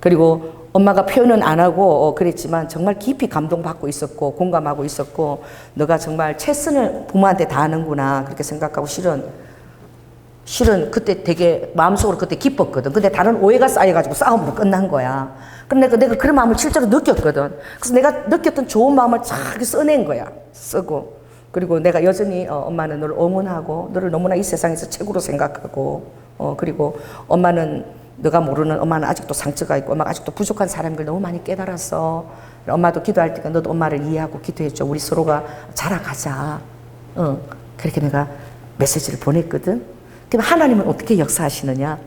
그리고 엄마가 표현은 안 하고 그랬지만 정말 깊이 감동받고 있었고 공감하고 있었고 너가 정말 최선을 부모한테 다하는구나 그렇게 생각하고 실은 그때 되게 마음속으로 그때 기뻤거든. 근데 다른 오해가 쌓여가지고 싸움으로 끝난 거야. 근데 내가 그런 마음을 실제로 느꼈거든. 그래서 내가 느꼈던 좋은 마음을 쫙 써낸 거야. 쓰고. 그리고 내가 여전히 엄마는 너를 응원하고 너를 너무나 이 세상에서 최고로 생각하고 그리고 엄마는 너가 모르는 엄마는 아직도 상처가 있고 엄마가 아직도 부족한 사람인 걸 너무 많이 깨달았어. 엄마도 기도할 때가 너도 엄마를 이해하고 기도해줘. 우리 서로가 자라가자. 그렇게 내가 메시지를 보냈거든. 그럼 하나님은 어떻게 역사하시느냐?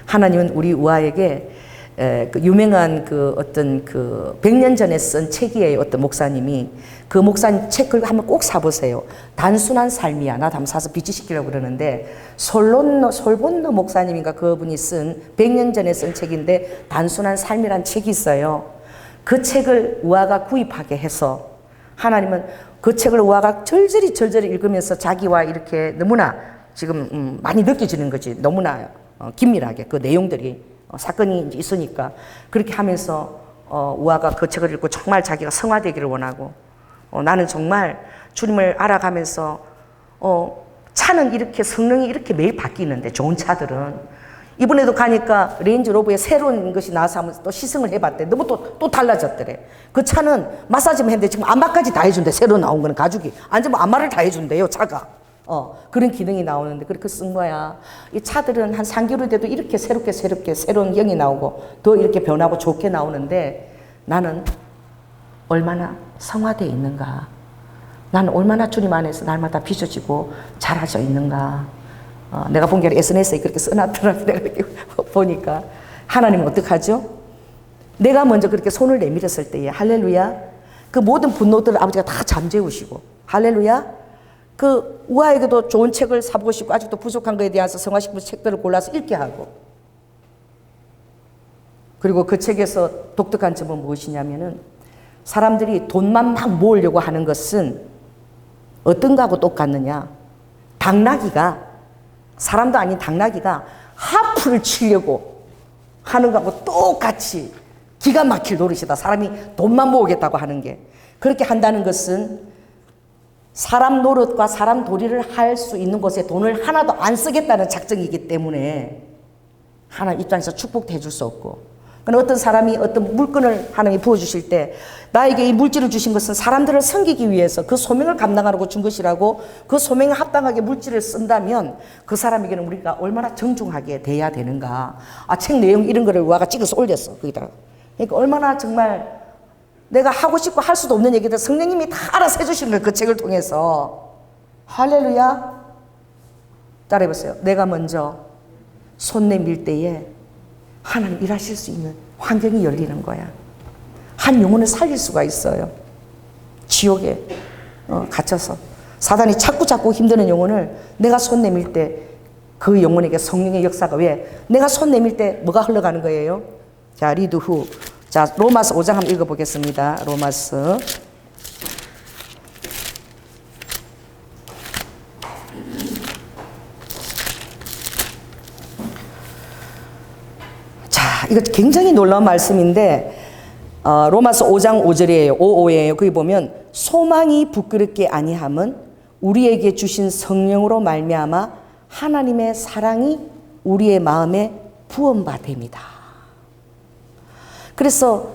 하나님은 우리 우아에게 그 유명한 그 어떤 그 100년 전에 쓴 책이에요. 어떤 목사님이. 그 목사님 책을 한번 꼭 사보세요. 단순한 삶이야. 나도 한번 사서 비치시키려고 그러는데 솔본노 목사님인가 그분이 쓴 100년 전에 쓴 책인데 단순한 삶이란 책이 있어요. 그 책을 우아가 구입하게 해서 하나님은 그 책을 우아가 절절히 읽으면서 자기와 이렇게 너무나 지금 많이 느껴지는 거지. 너무나 긴밀하게 그 내용들이 사건이 있으니까 그렇게 하면서 우아가 그 책을 읽고 정말 자기가 성화되기를 원하고 나는 정말 주님을 알아가면서 차는 이렇게 성능이 이렇게 매일 바뀌는데 좋은 차들은 이번에도 가니까 레인지로버에 새로운 것이 나와서 한번 또 시승을 해봤대. 너무 또 달라졌더래. 그 차는 마사지만 했는데 지금 안마까지 다 해준대. 새로 나온 거는 가죽이 앉으면 안마를 다 해준대요 차가. 그런 기능이 나오는데 그렇게 쓴 거야. 이 차들은 한 3개월 돼도 이렇게 새롭게 새로운 형이 나오고 더 이렇게 변하고 좋게 나오는데 나는 얼마나 성화되어 있는가. 나는 얼마나 주님 안에서 날마다 빚어지고 자라져 있는가. 내가 본 게 SNS에 그렇게 써놨더라고. 내가 이렇게 보니까 하나님은 어떡하죠? 내가 먼저 그렇게 손을 내밀었을 때에 할렐루야. 그 모든 분노들을 아버지가 다 잠재우시고 할렐루야. 그 우아에게도 좋은 책을 사보고 싶고 아직도 부족한 것에 대해서 성화시키는 책들을 골라서 읽게 하고 그리고 그 책에서 독특한 점은 무엇이냐면은 사람들이 돈만 막 모으려고 하는 것은 어떤 거하고 똑같느냐? 당나귀가, 사람도 아닌 당나귀가 하프를 치려고 하는 거하고 똑같이 기가 막힐 노릇이다. 사람이 돈만 모으겠다고 하는 게. 그렇게 한다는 것은 사람 노릇과 사람 도리를 할 수 있는 곳에 돈을 하나도 안 쓰겠다는 작정이기 때문에 하나님 입장에서 축복도 해줄 수 없고, 그러나 어떤 사람이 어떤 물건을 하나님이 부어주실 때 나에게 이 물질을 주신 것은 사람들을 섬기기 위해서 그 소명을 감당하라고 준 것이라고 그 소명에 합당하게 물질을 쓴다면 그 사람에게는 우리가 얼마나 정중하게 대해야 되는가. 책 내용 이런 거를 와가 찍어서 올렸어 거기다가. 그러니까 얼마나 정말 내가 하고 싶고 할 수도 없는 얘기들 성령님이 다 알아서 해주시는 거예요. 그 책을 통해서. 할렐루야. 따라해보세요. 내가 먼저 손 내밀 때에 하나님 일하실 수 있는 환경이 열리는 거야. 한 영혼을 살릴 수가 있어요. 지옥에 갇혀서 사단이 자꾸 힘드는 영혼을 내가 손 내밀 때 그 영혼에게 성령의 역사가, 왜? 내가 손 내밀 때 뭐가 흘러가는 거예요? 자, 리드 후. 자, 로마서 5장 한번 읽어보겠습니다. 로마서. 자, 이거 굉장히 놀라운 말씀인데, 로마서 5장 5절이에요. 5예요. 거기 보면 소망이 부끄럽게 아니함은 우리에게 주신 성령으로 말미암아 하나님의 사랑이 우리의 마음에 부음받습니다. 그래서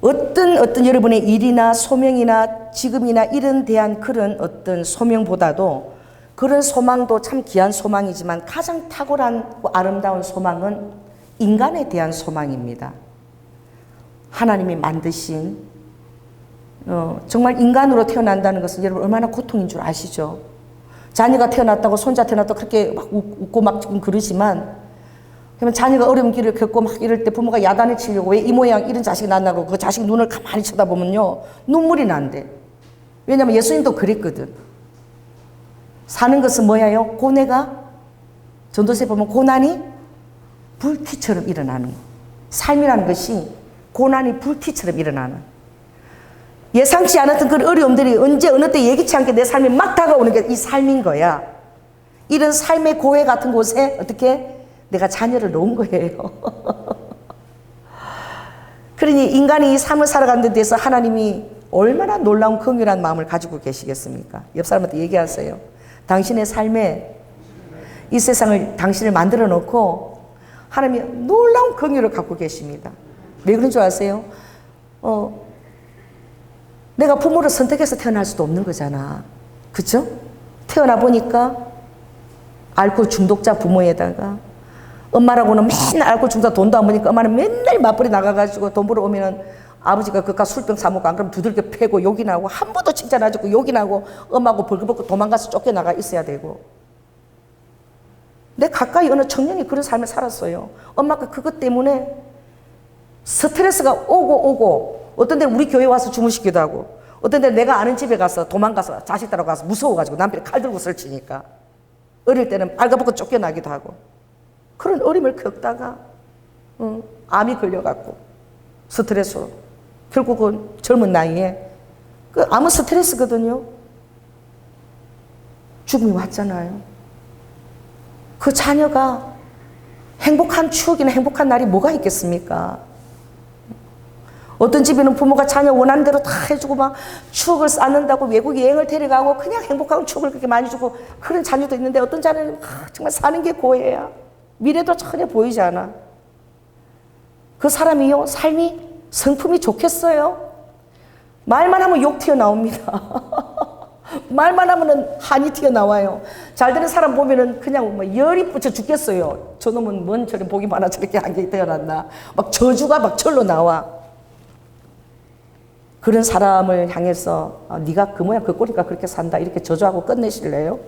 어떤 여러분의 일이나 소명이나 직업이나 이런 대한 그런 어떤 소명보다도 그런 소망도 참 귀한 소망이지만 가장 탁월한 아름다운 소망은 인간에 대한 소망입니다. 하나님이 만드신 정말 인간으로 태어난다는 것은 여러분 얼마나 고통인 줄 아시죠? 자녀가 태어났다고, 손자 태어났다고 그렇게 막 웃고 막 지금 그러지만, 그러면 자녀가 어려운 길을 겪고 막 이럴 때 부모가 야단을 치려고 왜 이 모양 이런 자식이 낳냐고 그 자식 눈을 가만히 쳐다보면요 눈물이 난대. 왜냐면 예수님도 그랬거든. 사는 것은 뭐야요? 고뇌가, 전도서에 보면 고난이 불티처럼 일어나는, 삶이라는 것이 고난이 불티처럼 일어나는, 예상치 않았던 그런 어려움들이 언제 어느 때 예기치 않게 내 삶에 막 다가오는 게 이 삶인 거야. 이런 삶의 고해 같은 곳에 어떻게 내가 자녀를 놓은 거예요. 그러니 인간이 이 삶을 살아가는 데 대해서 하나님이 얼마나 놀라운 긍휼한 마음을 가지고 계시겠습니까? 옆 사람한테 얘기하세요. 당신의 삶에 이 세상을 당신을 만들어 놓고 하나님이 놀라운 긍휼을 갖고 계십니다. 왜 그런 줄 아세요? 내가 부모를 선택해서 태어날 수도 없는 거잖아. 그쵸? 태어나 보니까 알코올 중독자 부모에다가 엄마라고는 맨날 알코올 중독자 돈도 안 버니까 엄마는 맨날 맞벌이 나가가지고 돈 벌어 오면은 아버지가 그깟 술병 사먹고 안 그러면 두들겨 패고 욕이 나고 한 번도 칭찬 안 해주고 욕이 나고 엄마하고 벌거벗고 도망가서 쫓겨나가 있어야 되고. 내 가까이 어느 청년이 그런 삶을 살았어요. 엄마가 그것 때문에 스트레스가 오고 어떤 데는 우리 교회 와서 주무시기도 하고 어떤 데는 내가 아는 집에 가서 도망가서 자식 따라 가서 무서워가지고 남편이 칼 들고 설치니까 어릴 때는 빨가벗고 쫓겨나기도 하고 그런 어림을 겪다가 암이 걸려갖고 스트레스로 결국은 젊은 나이에 그 암은 스트레스거든요. 죽음이 왔잖아요. 그 자녀가 행복한 추억이나 행복한 날이 뭐가 있겠습니까? 어떤 집에는 부모가 자녀 원하는 대로 다 해주고 막 추억을 쌓는다고 외국 여행을 데려가고 그냥 행복한 추억을 그렇게 많이 주고 그런 자녀도 있는데 어떤 자녀는 정말 사는 게 고해야. 미래도 전혀 보이지 않아. 그 사람이요, 삶이 성품이 좋겠어요? 말만 하면 욕 튀어나옵니다. 말만 하면은 한이 튀어나와요. 잘 되는 사람 보면은 그냥 뭐 열이 붙여 죽겠어요. 저놈은 뭔 저런 복이 많아 저렇게 한 게 태어났나. 막 저주가 막 절로 나와. 그런 사람을 향해서 네가 그 모양 그 꼴이가 그렇게 산다 이렇게 저주하고 끝내실래요?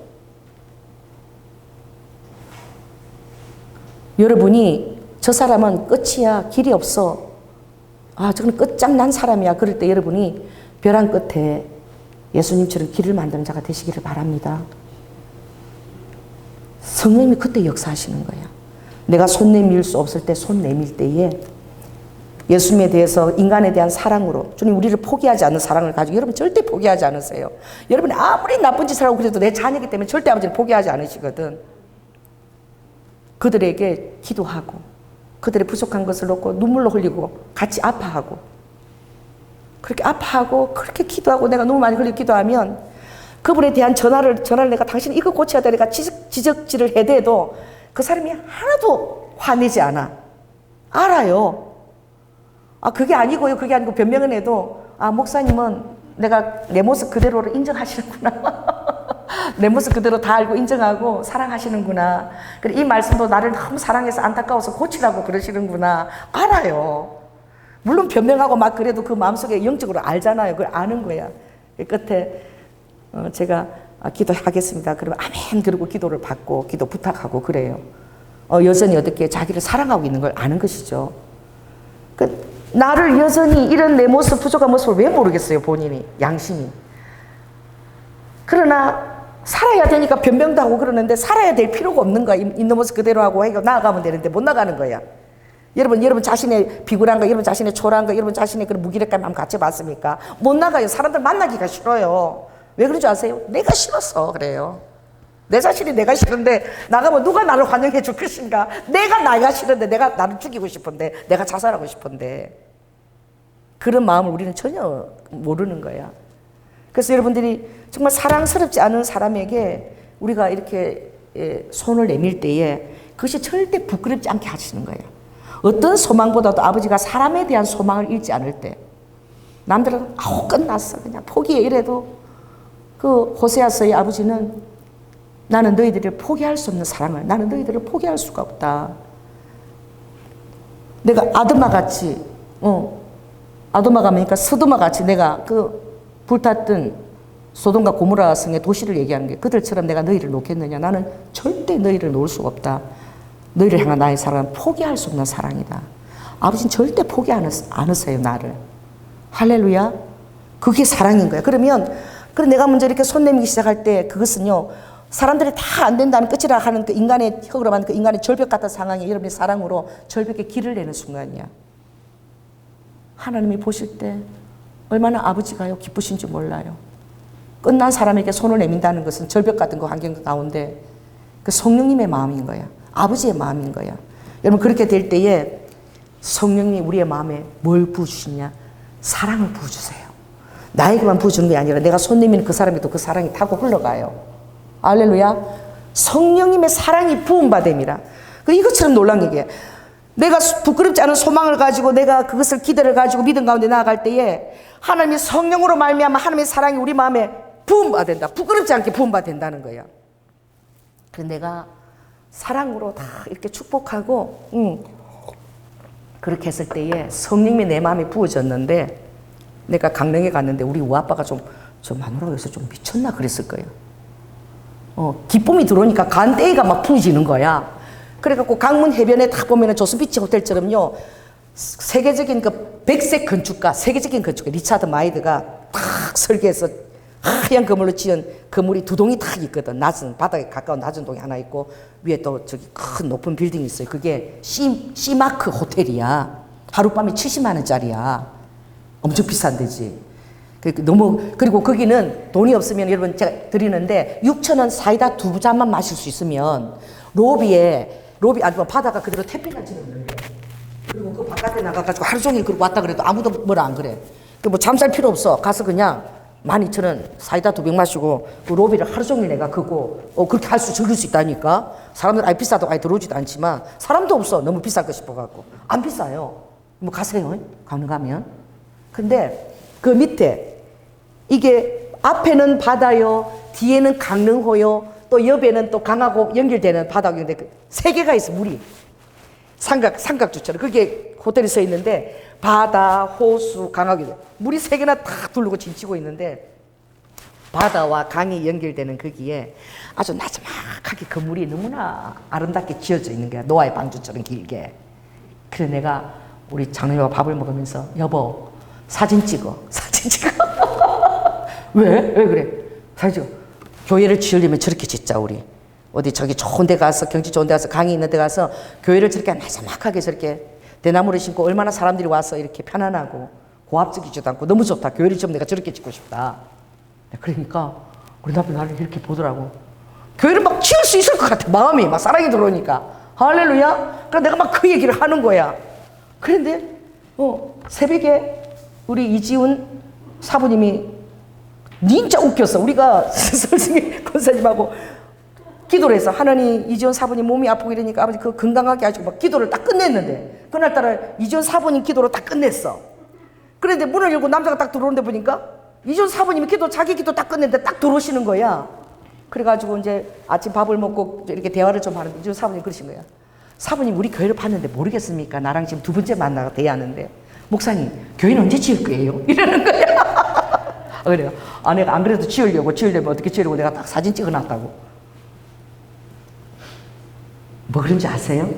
여러분이 저 사람은 끝이야 길이 없어 저건 끝장난 사람이야 그럴 때 여러분이 벼랑 끝에 예수님처럼 길을 만드는 자가 되시기를 바랍니다. 성령님이 그때 역사하시는 거야. 내가 손 내밀 수 없을 때 손 내밀 때에 예수님에 대해서 인간에 대한 사랑으로 주님 우리를 포기하지 않는 사랑을 가지고 여러분 절대 포기하지 않으세요. 여러분이 아무리 나쁜 짓을 하고 그래도 내 자녀이기 때문에 절대 아버지를 포기하지 않으시거든. 그들에게 기도하고 그들의 부족한 것을 놓고 눈물로 흘리고 같이 아파하고 그렇게 아파하고 그렇게 기도하고 내가 너무 많이 흘리고 기도하면 그분에 대한 전화를 내가 당신 이거 고쳐야 돼 내가 지적질을 해대도 그 사람이 하나도 화내지 않아. 알아요. 그게 아니고요. 그게 아니고 변명은 해도 목사님은 내가 내 모습 그대로를 인정하시는구나. 내 모습 그대로 다 알고 인정하고 사랑하시는구나. 그리고 이 말씀도 나를 너무 사랑해서 안타까워서 고치라고 그러시는구나. 알아요. 물론 변명하고 막 그래도 그 마음속에 영적으로 알잖아요. 그걸 아는 거야. 끝에 제가 기도하겠습니다. 그러면 아멘 그러고 기도를 받고 기도 부탁하고 그래요. 여전히 어떻게 자기를 사랑하고 있는 걸 아는 것이죠. 나를 여전히 이런 내 모습 부족한 모습을 왜 모르겠어요. 본인이 양심이. 그러나 살아야 되니까 변명도 하고 그러는데 살아야 될 필요가 없는 거야. 있는 모습 그대로 하고 나아가면 되는데 못 나가는 거야. 여러분 자신의 비굴한 거, 여러분 자신의 초라한 거, 여러분 자신의 그런 무기력감 한번 같이 봤습니까? 못 나가요. 사람들 만나기가 싫어요. 왜 그런 줄 아세요? 내가 싫어서 그래요. 내 자신이 내가 싫은데 나가면 누가 나를 환영해 줄 것인가? 내가 싫은데 내가 나를 죽이고 싶은데 내가 자살하고 싶은데 그런 마음을 우리는 전혀 모르는 거야. 그래서 여러분들이 정말 사랑스럽지 않은 사람에게 우리가 이렇게 손을 내밀 때에 그것이 절대 부끄럽지 않게 하시는 거예요. 어떤 소망보다도 아버지가 사람에 대한 소망을 잃지 않을 때 남들은 끝났어 그냥 포기해 이래도 그 호세아서의 아버지는 나는 너희들을 포기할 수 없는 사랑을 나는 너희들을 포기할 수가 없다. 내가 아드마같이 아도마가 뭐니까 서도마같이 내가 그 불탔던 소돔과 고모라 성의 도시를 얘기하는 게 그들처럼 내가 너희를 놓겠느냐. 나는 절대 너희를 놓을 수가 없다. 너희를 향한 나의 사랑은 포기할 수 없는 사랑이다. 아버지는 절대 포기 않으세요. 나를. 할렐루야. 그게 사랑인 거야. 그러면 내가 먼저 이렇게 손 내밀기 시작할 때 그것은요. 사람들이 다 안 된다는 끝이라 하는 그 인간의 혁으로 만든 그 인간의 절벽 같은 상황에 여러분의 사랑으로 절벽에 길을 내는 순간이야. 하나님이 보실 때 얼마나 아버지가요 기쁘신지 몰라요. 끝난 사람에게 손을 내민다는 것은 절벽 같은 그 환경 가운데 그 성령님의 마음인 거야. 아버지의 마음인 거야. 여러분 그렇게 될 때에 성령님이 우리의 마음에 뭘 부어주시냐? 사랑을 부어주세요. 나에게만 부어주는 게 아니라 내가 손 내미는 그 사람에도 그 사랑이 타고 흘러가요. 할렐루야. 성령님의 사랑이 부음받음이라. 이것처럼 놀란 얘기예요. 내가 부끄럽지 않은 소망을 가지고 내가 그것을 기대를 가지고 믿음 가운데 나아갈 때에 하나님의 성령으로 말미암아 하나님의 사랑이 우리 마음에 부음받는다. 부끄럽지 않게 부음받는다는 거야. 그래서 내가 사랑으로 다 이렇게 축복하고 그렇게 했을 때에 성령이 내 마음에 부어졌는데 내가 강릉에 갔는데 우리 우아빠가 저 마누라가 여기서 좀 미쳤나 그랬을 거예요. 기쁨이 들어오니까 간대가 막 부어지는 거야. 그래갖고 강문 해변에 딱 보면은 조스비치 호텔처럼요. 세계적인 그 백색 건축가, 세계적인 건축가 리차드 마이드가 딱 설계해서 하얀 그물로 지은 건물이 두 동이 딱 있거든. 바닥에 가까운 낮은 동이 하나 있고 위에 또 저기 큰 높은 빌딩이 있어요. 그게 시마크 호텔이야. 하룻밤에 70만 원짜리야. 엄청 비싼 데지. 그리고 거기는 돈이 없으면 여러분 제가 드리는데 6,000원 사이다 2잔만 마실 수 있으면 로비 아니면 바다가 그대로 태평양처럼 있는 거예요. 그리고 그 바깥에 나가가지고 하루 종일 그러고 왔다 그래도 아무도 뭐라 안 그래. 뭐 잠잘 필요 없어. 가서 그냥 12,000원 사이다 2병 마시고 그 로비를 하루 종일 내가 그거 그렇게 즐길 수 있다니까. 사람들 아예 비싸도 아예 들어오지도 않지만 사람도 없어. 너무 비쌀 거 싶어갖고. 안 비싸요. 뭐 가세요. 가능하면. 근데 그 밑에 이게 앞에는 바다요. 뒤에는 강릉호요. 또 옆에는 또 강하고 연결되는 바다인데 세 개가 있어. 물이 삼각주처럼 그게 호텔이 서 있는데 바다, 호수, 강하게 물이 세 개나 탁 둘르고 진치고 있는데 바다와 강이 연결되는 거기에 아주 나지막하게 건물이 너무나 아름답게 지어져 있는 거야. 노아의 방주처럼 길게. 그래서 내가 우리 장로님과 밥을 먹으면서 여보 사진 찍어. 왜 그래? 사진 찍어. 교회를 지으려면 저렇게 짓자 우리. 어디 저기 좋은 데 가서 경치 좋은 데 가서 강이 있는 데 가서 교회를 저렇게 나자막하게 저렇게 대나무를 심고 얼마나 사람들이 와서 이렇게 편안하고 고압적이지도 않고 너무 좋다. 교회를 좀 내가 저렇게 짓고 싶다. 그러니까 우리 남편 나를 이렇게 보더라고. 교회를 막 지을 수 있을 것 같아. 마음이 막 사랑이 들어오니까. 할렐루야. 그래서 내가 막 그 얘기를 하는 거야. 그런데 새벽에 우리 이지훈 사부님이 진짜 웃겼어. 우리가 설승희 권사님하고 기도를 해서 하나님 이지훈 사부님 몸이 아프고 이러니까 아버지 그 건강하게 하시고 막 기도를 딱 끝냈는데 그날따라 이지훈 사부님 기도를 딱 끝냈어. 그런데 문을 열고 남자가 딱 들어오는데 보니까 이지훈 사부님이 자기 기도 딱 끝냈는데 딱 들어오시는 거야. 그래가지고 이제 아침 밥을 먹고 이렇게 대화를 좀 하는데 이지훈 사부님이 그러신 거야. 사부님 우리 교회를 봤는데 모르겠습니까? 나랑 지금 두 번째 만나가 대하는데 목사님 교회는 언제 지을 거예요? 이러는 거야. 그래요. 내가 안 그래도 지으려면 어떻게 지으려고 내가 딱 사진 찍어놨다고. 뭐 그런지 아세요?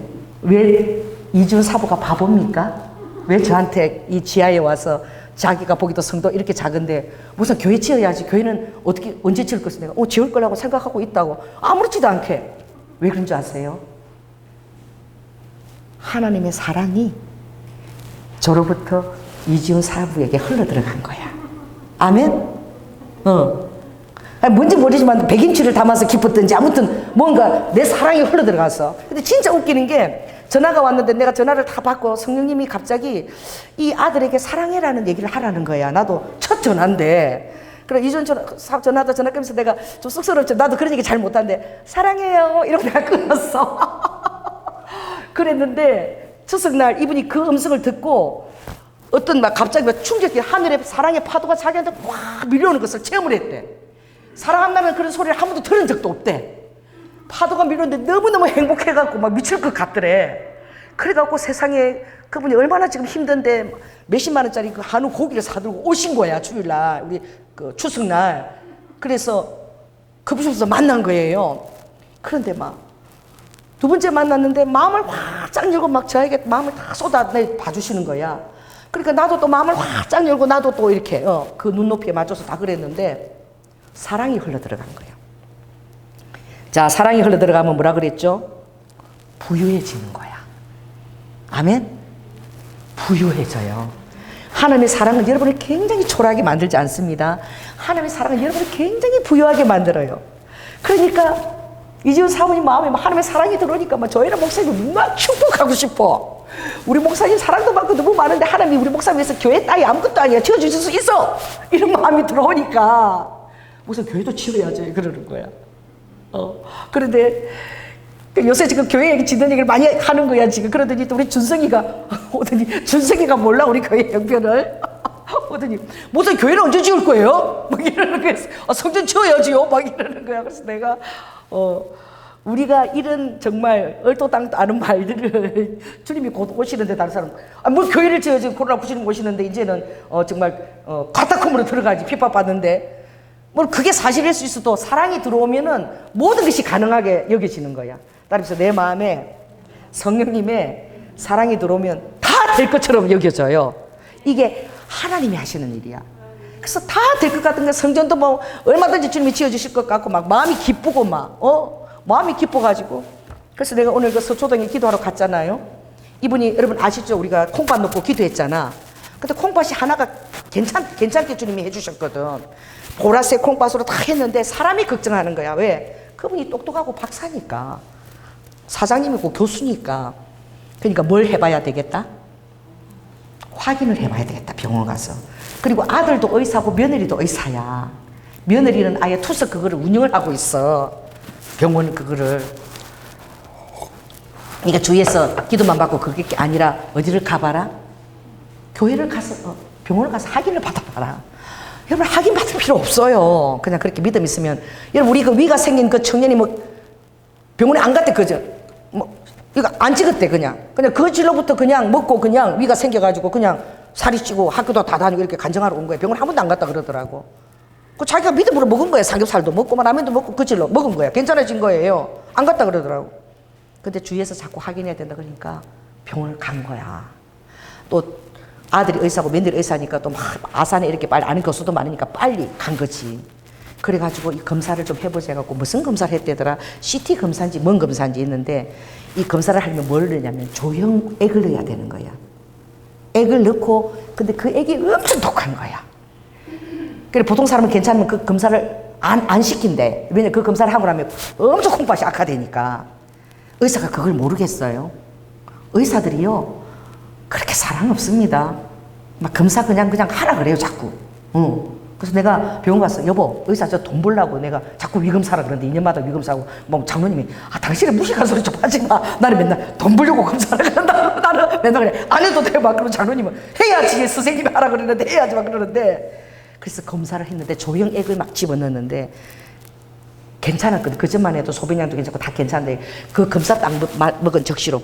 왜 이준 사부가 바보입니까? 왜 저한테 이 지하에 와서 자기가 보기도 성도 이렇게 작은데 무슨 교회 지어야지. 교회는 언제 지을 것을 내가 지을 거라고 생각하고 있다고 아무렇지도 않게. 왜 그런 줄 아세요? 하나님의 사랑이 저로부터 이지훈 사부에게 흘러들어간 거야. 아멘? 뭔지 모르지만 백인치를 담아서 기뻤든지 아무튼 뭔가 내 사랑이 흘러들어갔어. 근데 진짜 웃기는 게 전화가 왔는데 내가 전화를 다 받고 성령님이 갑자기 이 아들에게 사랑해라는 얘기를 하라는 거야. 나도 첫 전화인데. 그래 이전 전화 끊으면서 내가 좀 쑥스럽죠. 나도 그런 얘기 잘 못하는데 사랑해요 이러고 내가 끊었어. 그랬는데 추석날 이분이 그 음성을 듣고 어떤 막 갑자기 막 충격이 하늘에 사랑의 파도가 자기한테 확 밀려오는 것을 체험을 했대. 사랑한다는 그런 소리를 한 번도 들은 적도 없대. 파도가 밀려오는데 너무너무 행복해갖고 막 미칠 것 같더래. 그래갖고 세상에 그분이 얼마나 지금 힘든데 몇십만 원짜리 그 한우 고기를 사들고 오신 거야. 주일날 우리 그 추석날. 그래서 그분께서 만난 거예요. 그런데 막 두 번째 만났는데 마음을 확 열고 막 저에게 마음을 다 쏟아내 봐주시는 거야. 그러니까 나도 또 마음을 확 열고 나도 또 이렇게 그 눈높이에 맞춰서 다 그랬는데 사랑이 흘러들어간 거예요. 자, 사랑이 흘러들어가면 뭐라 그랬죠? 부유해지는 거야. 아멘? 부유해져요. 하나님의 사랑은 여러분을 굉장히 초라하게 만들지 않습니다. 하나님의 사랑은 여러분을 굉장히 부유하게 만들어요. 그러니까 이지훈 사모님 마음에 하나님의 사랑이 들어오니까 저희는 목사님 막 축복하고 싶어. 우리 목사님 사랑도 받고 너무 많은데 하나님이 우리 목사님 위해서 교회 땅이 아무것도 아니야 지어주실 수 있어 이런 마음이 들어오니까 무슨 교회도 지어야지 그러는 거야. 그런데 요새 지금 교회 얘기 짓는 얘기를 많이 하는 거야 지금. 그러더니 또 우리 준성이가 오더니 준성이가 몰라 우리 교회 형편을 오더니 무슨 교회를 언제 지을 거예요? 막 이러는 거야. 성전 지어야지요 막 이러는 거야. 그래서 내가 우리가 이런 정말 얼토당토 않은 말들을 주님이 곧 오시는데 다른 사람 뭐 교회를 지어야지 코로나 19 오시는데 이제는 정말 카타콤으로 들어가지 핍박받는데 뭐 그게 사실일 수 있어도 사랑이 들어오면은 모든 것이 가능하게 여겨지는 거야. 따라서 내 마음에 성령님의 사랑이 들어오면 다 될 것처럼 여겨져요. 이게 하나님이 하시는 일이야. 그래서 다 될 것 같은 게 성전도 뭐 얼마든지 주님이 지어주실 것 같고 막 마음이 기쁘고 마음이 기뻐가지고. 그래서 내가 오늘 그 서초동에 기도하러 갔잖아요. 이분이 여러분 아시죠? 우리가 콩팥 넣고 기도했잖아. 근데 콩팥이 하나가 괜찮게 주님이 해주셨거든. 보라색 콩팥으로 다 했는데 사람이 걱정하는 거야. 왜? 그분이 똑똑하고 박사니까. 사장님이고 교수니까. 그러니까 뭘 해봐야 되겠다? 확인을 해봐야 되겠다. 병원 가서. 그리고 아들도 의사고 며느리도 의사야. 며느리는 아예 투석 그거를 운영을 하고 있어. 병원 그거를. 그러니까 주위에서 기도만 받고 그게 아니라 어디를 가봐라? 교회를 가서 병원을 가서 확인을 받아봐라. 여러분 확인 받을 필요 없어요. 그냥 그렇게 믿음 있으면. 여러분 우리 그 위가 생긴 그 청년이 병원에 안 갔대 그죠? 이거 안 찍었대 그냥 그 진로부터 그냥 먹고 그냥 위가 생겨가지고 그냥 살이 찌고 학교도 다 다니고 이렇게 간증하러 온 거예요. 병원 한 번도 안 갔다 그러더라고. 그 자기가 믿음으로 먹은 거예요. 삼겹살도 먹고 라면도 먹고 그 질로 먹은 거야. 괜찮아진 거예요. 안 갔다 그러더라고. 근데 주위에서 자꾸 확인해야 된다 그러니까 병원을 간 거야. 또 아들이 의사고 며느리 의사니까 또 막 아산에 이렇게 빨리 아는 교수도 많으니까 빨리 간 거지. 그래가지고 이 검사를 좀 해보자 해갖고 무슨 검사를 했대더라. CT 검사인지 뭔 검사인지 있는데 이 검사를 하려면 뭘 넣냐면 조형 액을 넣어야 되는 거야. 액을 넣고 근데 그 액이 엄청 독한 거야. 그래 보통 사람은 괜찮으면 그 검사를 안 시킨대. 왜냐면 그 검사를 하고 나면 엄청 콩팥이 악화되니까. 의사가 그걸 모르겠어요. 의사들이요 그렇게 사랑 없습니다. 막 검사 그냥 하라 그래요 자꾸. 그래서 내가 병원 가서 여보 의사 저 돈 벌라고 내가 자꾸 위검사라 그러는데 2년마다 위검사하고 뭐 장로님이 당신은 무식한 소리 좀 하지 마. 나는 맨날 돈 벌려고 검사를 한다. 나는 맨날 그래 안 해도 돼 막. 그러면 장로님은 해야지 선생님이 하라 그러는데 해야지 막 그러는데. 그래서 검사를 했는데 조형액을 막 집어넣었는데 괜찮았거든. 그 전만 해도 소변량도 괜찮고 다 괜찮은데 그 검사 딱 먹은 적시로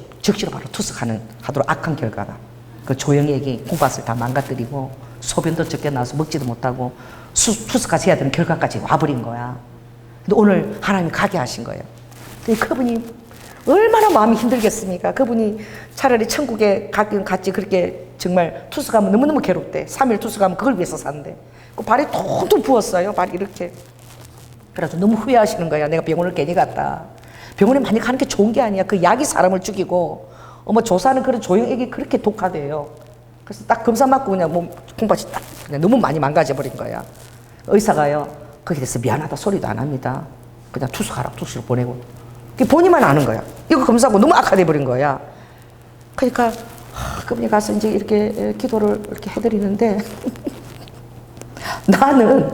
바로 투석하도록 악한 결과가 그 조형액이 콩팥을 다 망가뜨리고 소변도 적게 나와서 먹지도 못하고 투석까지 해야 되는 결과까지 와버린 거야. 근데 오늘 하나님이 가게 하신 거예요. 근데 그분이 얼마나 마음이 힘들겠습니까? 그분이 차라리 천국에 가긴 갔지 그렇게 정말 투석하면 너무너무 괴롭대. 3일 투석하면 그걸 위해서 사는데 그 발이 퉁퉁 부었어요. 발이 이렇게. 그래서 너무 후회하시는 거야. 내가 병원을 괜히 갔다. 병원에 많이 가는 게 좋은 게 아니야. 그 약이 사람을 죽이고 조사하는 그런 조형액이 그렇게 독하대요. 그래서 딱 검사 맞고 그냥 몸 콩팥이 딱 그냥 너무 많이 망가져 버린 거야. 의사가요 거기에 대해서 미안하다 소리도 안 합니다. 그냥 투석하라고 투석으로 보내고 본인만 아는 거야. 이거 검사하고 너무 악화돼 버린 거야. 그러니까 그분이 가서 이제 이렇게 기도를 이렇게 해드리는데 나는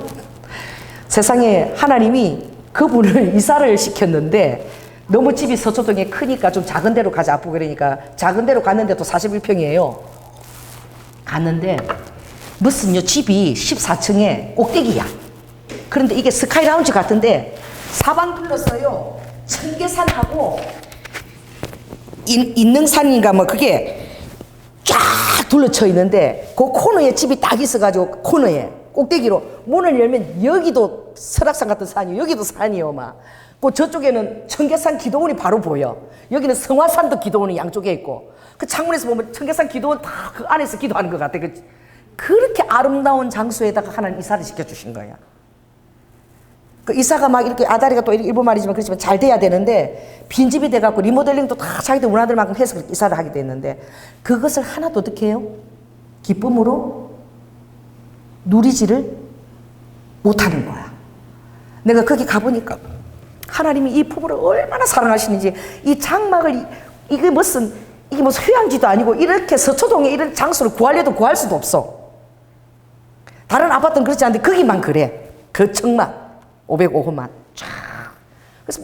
세상에 하나님이 그분을 이사를 시켰는데 너무 집이 서초동에 크니까 좀 작은 데로 가자 아프고 그러니까 작은 데로 갔는데도 41평이에요. 갔는데 무슨 집이 14층에 꼭대기야. 그런데 이게 스카이 라운지 같은데 사방 둘러서요 청계산하고 인능산인가 뭐 그게 쫙 둘러쳐 있는데 그 코너에 집이 딱 있어가지고 코너에 꼭대기로 문을 열면 여기도 설악산 같은 산이요. 여기도 산이요. 막. 그 저쪽에는 청계산 기도원이 바로 보여. 여기는 성화산도 기도원이 양쪽에 있고. 그 창문에서 보면 청계산 기도원 다 그 안에서 기도하는 것 같아. 그렇게 아름다운 장소에다가 하나님 이사를 시켜주신 거야. 그 이사가 막 이렇게 아다리가 또 일본 말이지만 그렇지만 잘 돼야 되는데 빈집이 돼갖고 리모델링도 다 자기들 원하는 만큼 해서 이사를 하게 됐는데 그것을 하나도 어떻게 해요? 기쁨으로 누리지를 못하는 거야. 내가 거기 가보니까 하나님이 이 부부를 얼마나 사랑하시는지 이 장막을 이게 무슨 휴양지도 아니고 이렇게 서초동에 이런 장소를 구하려도 구할 수도 없어. 다른 아파트는 그렇지 않은데 거기만 그래. 그 청막 505호만 쫙. 그래서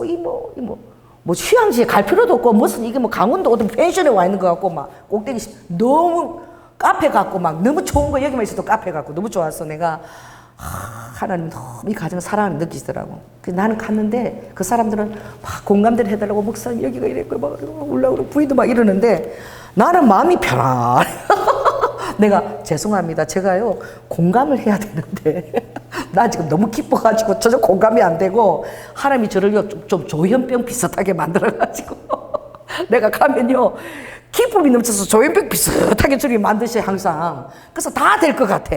휴양지에 갈 필요도 없고 무슨 이게 강원도 어떤 펜션에 와 있는 것 같고 막 꼭대기 너무 카페 같고 막 너무 좋은 거 여기만 있어도 카페 같고 너무 좋았어. 내가 하나님 너무 이 가정을 사랑하는 느끼시더라고. 그래서 나는 갔는데 그 사람들은 막 공감대를 해달라고 목사님 여기가 이랬고 막 올라오고 부인도 막 이러는데 나는 마음이 편안해. 내가 죄송합니다. 제가요 공감을 해야 되는데 나 지금 너무 기뻐가지고 전혀 공감이 안 되고 하나님이 저를 좀 조현병 비슷하게 만들어가지고 내가 가면요 기쁨이 넘쳐서 조현병 비슷하게 저렇게 만드셔 항상. 그래서 다 될 것 같아.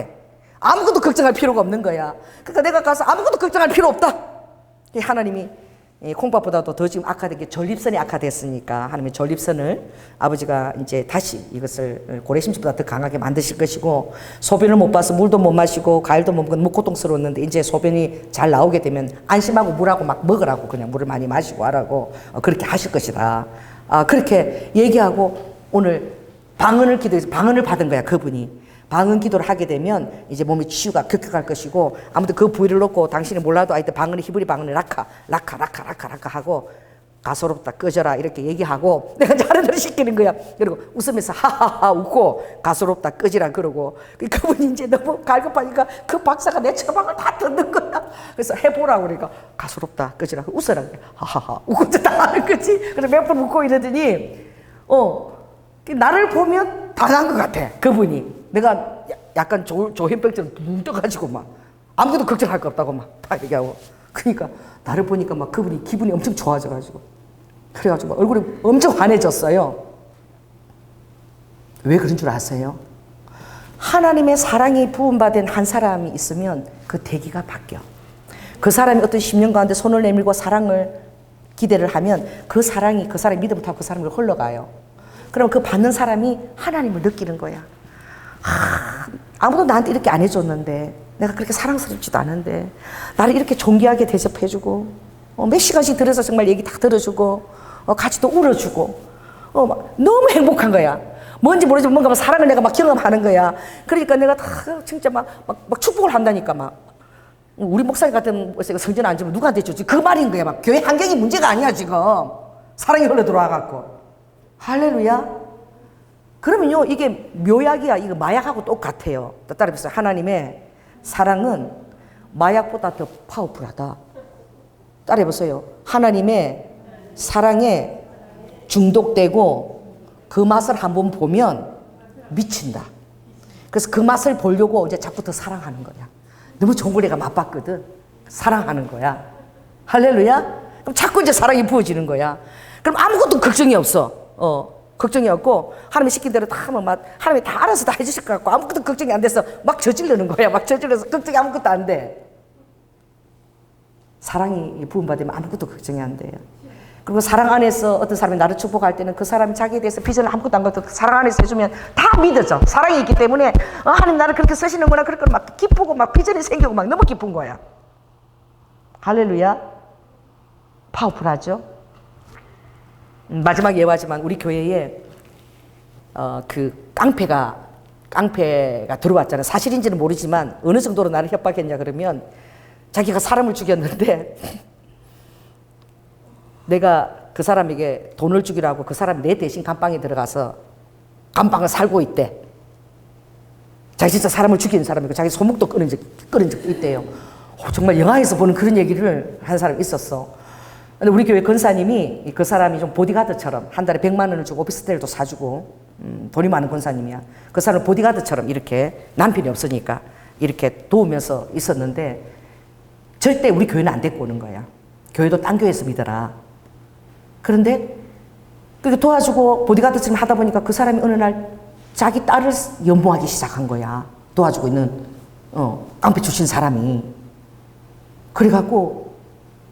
아무것도 걱정할 필요가 없는 거야. 그러니까 내가 가서 아무것도 걱정할 필요 없다. 하나님이 콩밥보다도 더 지금 악화된 게 전립선이 악화됐으니까 하나님의 전립선을 아버지가 이제 다시 이것을 고래심지보다 더 강하게 만드실 것이고 소변을 못 봐서 물도 못 마시고 과일도 못 먹고 너무 고통스러웠는데 이제 소변이 잘 나오게 되면 안심하고 물하고 막 먹으라고 그냥 물을 많이 마시고 하라고 그렇게 하실 것이다. 그렇게 얘기하고 오늘 방언을 기도해서 방언을 받은 거야 그분이. 방언 기도를 하게 되면 이제 몸의 치유가 급격할 것이고 아무튼 그 부위를 놓고 당신이 몰라도 하여튼 방언이 히브리 방언을 라카 하고 가소롭다 꺼져라 이렇게 얘기하고 내가 다른 대로 시키는 거야. 그리고 웃으면서 하하하 웃고 가소롭다 꺼지라 그러고 그분이 이제 너무 갈급하니까 그 박사가 내 처방을 다 듣는 거야. 그래서 해보라고 그러니까 가소롭다 꺼지라 웃어라 그래. 하하하 웃고 다 하는 거지. 그래서 몇 번 웃고 이러더니 나를 보면 반한 것 같아 그분이. 내가 약간 조현병처럼 붕 떠가지고 막 아무것도 걱정할 거 없다고 막 다 얘기하고 그러니까 나를 보니까 막 그분이 기분이 엄청 좋아져가지고 그래가지고 얼굴이 엄청 환해졌어요. 왜 그런 줄 아세요? 하나님의 사랑이 부음받은 한 사람이 있으면 그 대기가 바뀌어. 그 사람이 어떤 10년 가운데 손을 내밀고 사랑을 기대를 하면 그 사랑이 그 사람의 믿음을 타고 그 사람을 흘러가요. 그럼 그 받는 사람이 하나님을 느끼는 거야. 아무도 나한테 이렇게 안 해줬는데, 내가 그렇게 사랑스럽지도 않은데 나를 이렇게 존귀하게 대접해주고 몇 시간씩 들어서 정말 얘기 다 들어주고 같이 또 울어주고 막 너무 행복한 거야. 뭔지 모르지만 뭔가 사랑을 내가 막 경험하는 거야. 그러니까 내가 다 진짜 막 축복을 한다니까. 막 우리 목사님 같은 성전 안 주면 누구한테 주지? 그 말인 거야. 막 교회 환경이 문제가 아니야 지금. 사랑이 흘러 들어와갖고. 할렐루야. 그러면요 이게 묘약이야. 이거 마약하고 똑같아요. 따라해보세요. 하나님의 사랑은 마약보다 더 파워풀하다. 따라해보세요. 하나님의 사랑에 중독되고 그 맛을 한번 보면 미친다. 그래서 그 맛을 보려고 이제 자꾸 더 사랑하는 거야. 너무 좋은 걸 내가 맛봤거든. 사랑하는 거야. 할렐루야. 그럼 자꾸 이제 사랑이 부어지는 거야. 그럼 아무것도 걱정이 없어. 걱정이 없고 하나님이 시킨 대로 다 하면 막 하나님이 다 알아서 다 해주실 것 같고 아무것도 걱정이 안 돼서 막 저지르는 거야. 막 저질러서 걱정이 아무것도 안 돼. 사랑이 부음받으면 아무것도 걱정이 안 돼요. 그리고 사랑 안에서 어떤 사람이 나를 축복할 때는 그 사람이 자기에 대해서 비전을 아무것도 안 갖고 사랑 안에서 해주면 다 믿어져. 사랑이 있기 때문에 하나님 나를 그렇게 쓰시는구나. 그럴 막 기쁘고 막 비전이 생기고 막 너무 기쁜 거야. 할렐루야. 파워풀하죠. 마지막 예화지만 우리 교회에 그 깡패가 들어왔잖아요. 사실인지는 모르지만 어느 정도로 나를 협박했냐 그러면 자기가 사람을 죽였는데 내가 그 사람에게 돈을 주기로 그 사람이 내 대신 감방에 들어가서 감방을 살고 있대. 자기 진짜 사람을 죽이는 사람이고 자기 소목도 끊은 적도 있대요. 정말 영화에서 보는 그런 얘기를 한 사람이 있었어. 근데 우리 교회 권사님이 그 사람이 좀 보디가드처럼 한 달에 100만 원을 주고 오피스텔도 사주고 돈이 많은 권사님이야. 그 사람은 보디가드처럼 이렇게 남편이 없으니까 이렇게 도우면서 있었는데 절대 우리 교회는 안 데리고 오는 거야. 교회도 딴 교회에서 믿어라. 그런데 그렇게 도와주고 보디가드처럼 하다 보니까 그 사람이 어느 날 자기 딸을 연모하기 시작한 거야. 도와주고 있는 깡패 출신 사람이. 그래갖고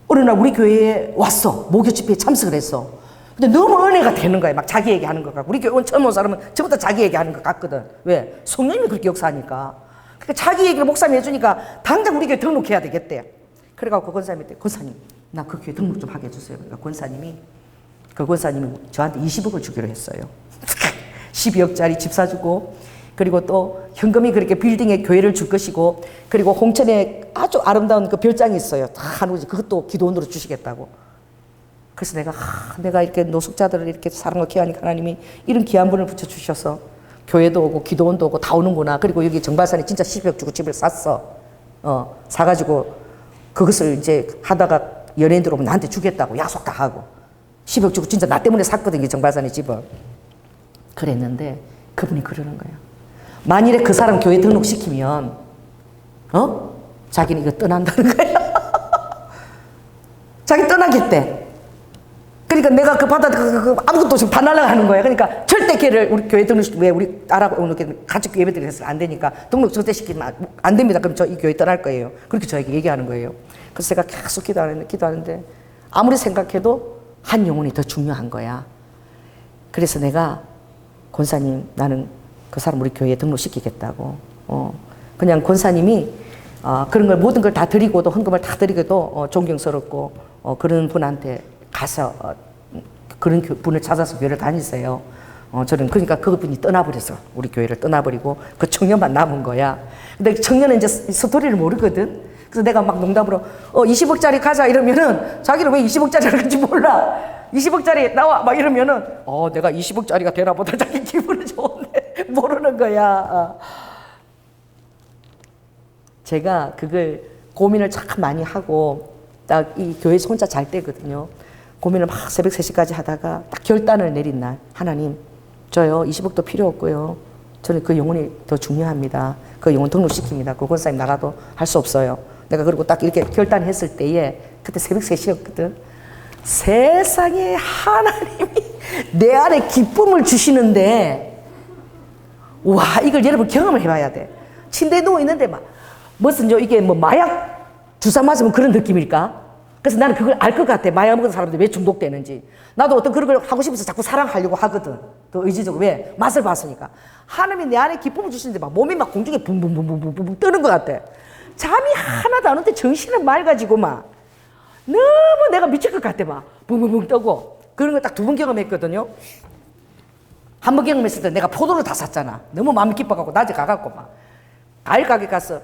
어느 날 우리 교회에 왔어. 목요 집회에 참석을 했어. 근데 너무 은혜가 되는 거야. 막 자기 얘기하는 것 같고. 우리 교회 처음 온 사람은 전부 다 자기 얘기하는 것 같거든. 왜? 성령님이 그렇게 역사하니까. 그러니까 자기 얘기를 목사님이 해주니까 당장 우리 교회 등록해야 되겠대. 그래갖고 그 권사님한테 권사님 나 그 교회 등록 좀 하게 해주세요. 그러니까 그 권사님이 저한테 20억을 주기로 했어요. 12억짜리 집 사주고 그리고 또 현금이 그렇게 빌딩에 교회를 줄 것이고 그리고 홍천에 아주 아름다운 그 별장이 있어요. 다 하는지 그것도 기도원으로 주시겠다고. 그래서 내가 이렇게 노숙자들을 이렇게 사랑을 케어하니까 하나님이 이런 귀한 분을 붙여주셔서 교회도 오고 기도원도 오고 다 오는구나. 그리고 여기 정발산에 진짜 10억 주고 집을 샀어. 사가지고 그것을 이제 하다가 연예인들 오면 나한테 주겠다고 약속 다 하고 10억 주고 진짜 나 때문에 샀거든요. 정발산에 집을. 그랬는데 그분이 그러는 거야. 만일에 그 사람 교회 등록시키면 자기는 이거 떠난다는 거야. 자기 떠나겠대. 그러니까 내가 그 받아 아무것도 지금 반하려고 하는 거야. 그러니까 절대 걔를 우리 교회 등록시키면 왜 우리 딸하고 오는 가족 예배드리기 해서 안 되니까 등록 절대시키면 안 됩니다. 그럼 저 이 교회 떠날 거예요. 그렇게 저에게 얘기하는 거예요. 그래서 제가 계속 기도하는데 아무리 생각해도 한 영혼이 더 중요한 거야. 그래서 내가 권사님 나는 그 사람 우리 교회에 등록시키겠다고. 그냥 권사님이 그런 걸 모든 걸 다 드리고도 헌금을 다 드리고도 존경스럽고 그런 분한테 가서 그런 분을 찾아서 교회를 다니세요. 저는 그러니까 그분이 떠나버려서 우리 교회를 떠나버리고 그 청년만 남은 거야. 근데 청년은 이제 스토리를 모르거든. 그래서 내가 막 농담으로 20억짜리 가자 이러면은 자기는 왜 20억짜리를 할지 몰라. 20억짜리 나와 막 이러면은 내가 20억짜리가 되나 보다. 자기 기분은 좋은데 모르는 거야. 제가 그걸 고민을 참 많이 하고 딱 이 교회에서 혼자 잘 때거든요. 고민을 막 새벽 3시까지 하다가 딱 결단을 내린 날 하나님 저요 20억도 필요 없고요. 저는 그 영혼이 더 중요합니다. 그 영혼 등록시킵니다. 그 권사님 나가도 할 수 없어요. 내가 그리고 딱 이렇게 결단했을 때에 그때 새벽 3시였거든. 세상에 하나님이 내 안에 기쁨을 주시는데 와 이걸 여러분 경험을 해봐야 돼. 침대에 누워있는데 막 무슨 이게 뭐 마약 주사 맞으면 그런 느낌일까? 그래서 나는 그걸 알 것 같아. 마약 먹은 사람들이 왜 중독되는지. 나도 어떤 그런 걸 하고 싶어서 자꾸 사랑하려고 하거든. 더 의지적으로. 왜? 맛을 봤으니까. 하나님이 내 안에 기쁨을 주시는데 막 몸이 막 공중에 붕붕붕붕붕붕 뜨는 것 같아. 잠이 하나도 안 오는데 정신은 맑아지고 막 너무 내가 미칠 것 같아. 막 붕붕붕 뜨고. 그런 걸 딱 2번 경험했거든요. 한 번 경험했을 때 내가 포도를 다 샀잖아. 너무 마음이 기뻐갖고 낮에 가갖고 막 과일 가게 가서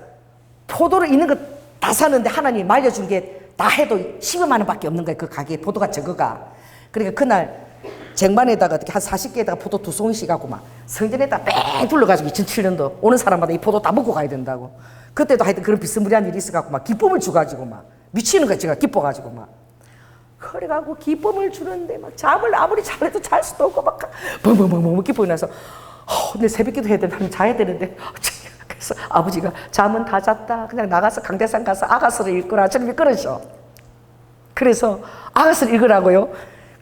포도를 있는 거 다 사는데 하나님이 말려준 게 다 해도 15만 원밖에 없는 거야. 그 가게에 포도가 저거가. 그러니까 그날 쟁반에다가 어떻게 한 40개에다가 포도 2송이씩 갖고 막 성전에다 뺑 둘러가지고 2007년도 오는 사람마다 이 포도 다 먹고 가야 된다고. 그때도 하여튼 그런 비스무리한 일이 있어갖고 막 기쁨을 주가지고 막 미치는 거야. 제가 기뻐가지고 막. 그래가지고 기쁨을 주는데 막 잠을 아무리 잘해도 잘 수도 없고 막 벙벙벙벙 기쁨이 나서 근데 새벽기도 해야 되는데 자야 되는데 그래서 아버지가 잠은 다 잤다. 그냥 나가서 강대상 가서 아가서를 읽거라. 저놈이 그러셔. 그래서 아가서를 읽으라고요.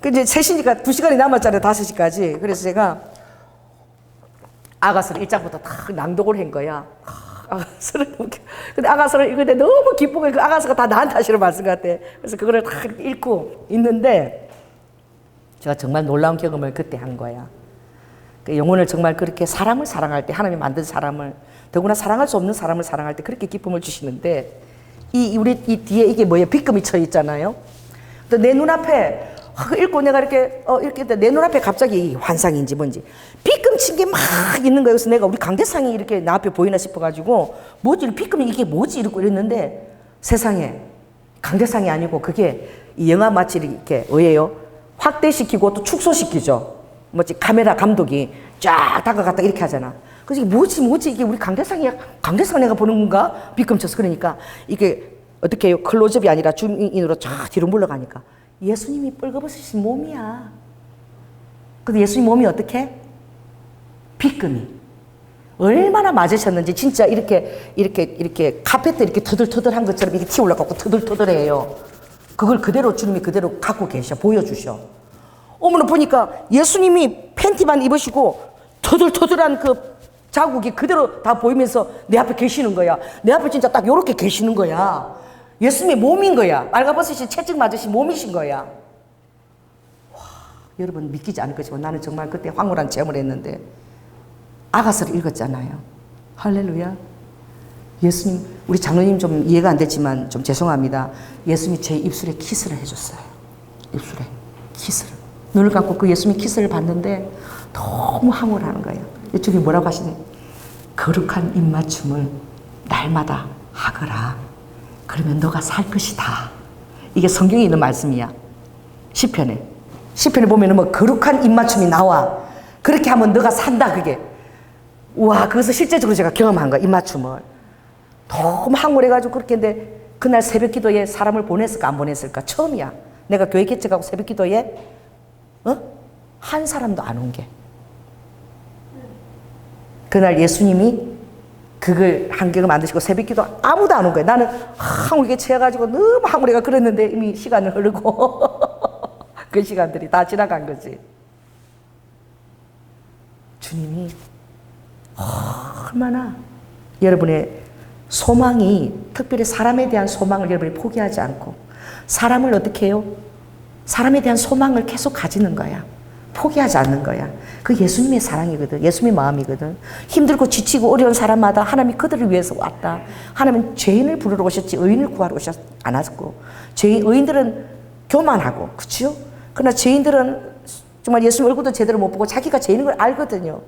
그 이제 3시니까 2시간이 남았잖아요. 5시까지. 그래서 제가 아가서를 1장부터 다 낭독을 한 거야. 아가서를 근데 아가서를 읽을 때 너무 기쁘고 그 아가서가 다 나한테 하시는 말씀 같아. 그래서 그거를 다 읽고 있는데 제가 정말 놀라운 경험을 그때 한 거야. 그 영혼을 정말 그렇게 사람을 사랑할 때 하나님이 만든 사람을 더구나 사랑할 수 없는 사람을 사랑할 때 그렇게 기쁨을 주시는데 우리 이 뒤에 이게 뭐예요? 빗금이 쳐 있잖아요. 내 눈앞에 읽고 내가 이렇게 내 눈앞에 갑자기 환상인지 뭔지 빗금 친 게 막 있는 거예요. 그래서 내가 우리 강대상이 이렇게 나 앞에 보이나 싶어가지고 뭐지 빗금이 이게 뭐지 이러고 이랬는데 세상에 강대상이 아니고 그게 이 영화 마치 이렇게 왜요? 확대시키고 또 축소시키죠. 뭐지 카메라 감독이 쫙 다가갔다 이렇게 하잖아. 그래서 이게 뭐지 이게 우리 강대상이야? 강대상 내가 보는 건가? 빗금 쳐서 그러니까 이게 어떻게 해요? 클로즈업이 아니라 줌인으로 쫙 뒤로 물러가니까 예수님이 뻘거벗으신 몸이야. 근데 예수님 몸이 어떻게? 빗금이 얼마나 맞으셨는지 진짜 이렇게 카페트 이렇게 터들터들한 것처럼 이렇게 티 올라가고 터들터들해요. 그걸 그대로 주님이 그대로 갖고 계셔 보여주셔. 어머나 보니까 예수님이 팬티만 입으시고 터들터들한 그 자국이 그대로 다 보이면서 내 앞에 계시는 거야. 내 앞에 진짜 딱 요렇게 계시는 거야. 예수님의 몸인 거야. 빨가벗으신 채찍 맞으신 몸이신 거야. 와, 여러분 믿기지 않을 거지만 나는 정말 그때 황홀한 체험을 했는데 아가서를 읽었잖아요. 할렐루야. 예수님, 우리 장로님 좀 이해가 안 됐지만 좀 죄송합니다. 예수님이 제 입술에 키스를 해줬어요. 입술에 키스를. 눈을 감고 그 예수님이 키스를 봤는데 너무 황홀하는 거예요. 이쪽에 뭐라고 하시네? 거룩한 입맞춤을 날마다 하거라. 그러면 너가 살 것이다. 이게 성경에 있는 말씀이야. 시편에 보면은 뭐 거룩한 입맞춤이 나와. 그렇게 하면 너가 산다 그게. 우와, 그것을 실제적으로 제가 경험한 거야. 입맞춤을. 너무 황홀해가지고 그렇게 했는데 그날 새벽 기도에 사람을 보냈을까 안 보냈을까? 처음이야. 내가 교회 개척하고 새벽 기도에 한 사람도 안 온 게. 그날 예수님이 그걸 환경을 만드시고 새벽 기도 아무도 안 온 거예요. 나는 황홀하게 채워가지고 너무 황홀해가 그랬는데 이미 시간을 흐르고 그 시간들이 다 지나간 거지. 주님이 얼마나 여러분의 소망이 특별히 사람에 대한 소망을 여러분이 포기하지 않고 사람을 어떻게 해요? 사람에 대한 소망을 계속 가지는 거야. 포기하지 않는 거야. 그 예수님의 사랑이거든. 예수님의 마음이거든. 힘들고 지치고 어려운 사람마다 하나님이 그들을 위해서 왔다. 하나님은 죄인을 부르러 오셨지 의인을 구하러 오셨지 않았고 의인들은 교만하고 그렇죠? 그러나 죄인들은 정말 예수님 얼굴도 제대로 못 보고 자기가 죄인인 걸 알거든요.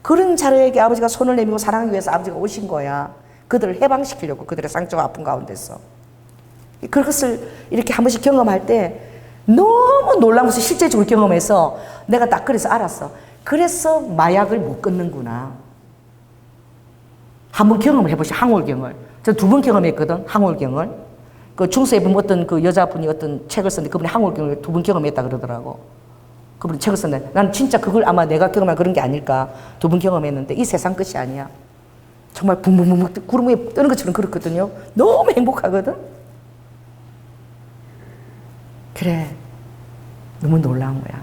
그런 자들에게 아버지가 손을 내밀고 사랑하기 위해서 아버지가 오신 거야. 그들을 해방시키려고 그들의 상처와 아픔 가운데서. 그것을 이렇게 한 번씩 경험할 때 너무 놀라운 것을 실제적으로 경험해서 내가 딱 그래서 알았어. 그래서 마약을 못 끊는구나. 한번 경험을 해보시. 항월경을. 저 2번 경험했거든. 항월경을. 그 중세에 보면 어떤 그 여자분이 어떤 책을 썼는데 그분이 항월경을 2번 경험했다 그러더라고. 그분이 책을 썼는데 나는 진짜 그걸 아마 내가 경험한 그런 게 아닐까. 2번 경험했는데 이 세상 끝이 아니야. 정말 붕붕붕 구름 위에 뜨는 것처럼 그렇거든요. 너무 행복하거든. 그래. 너무 놀라운 거야.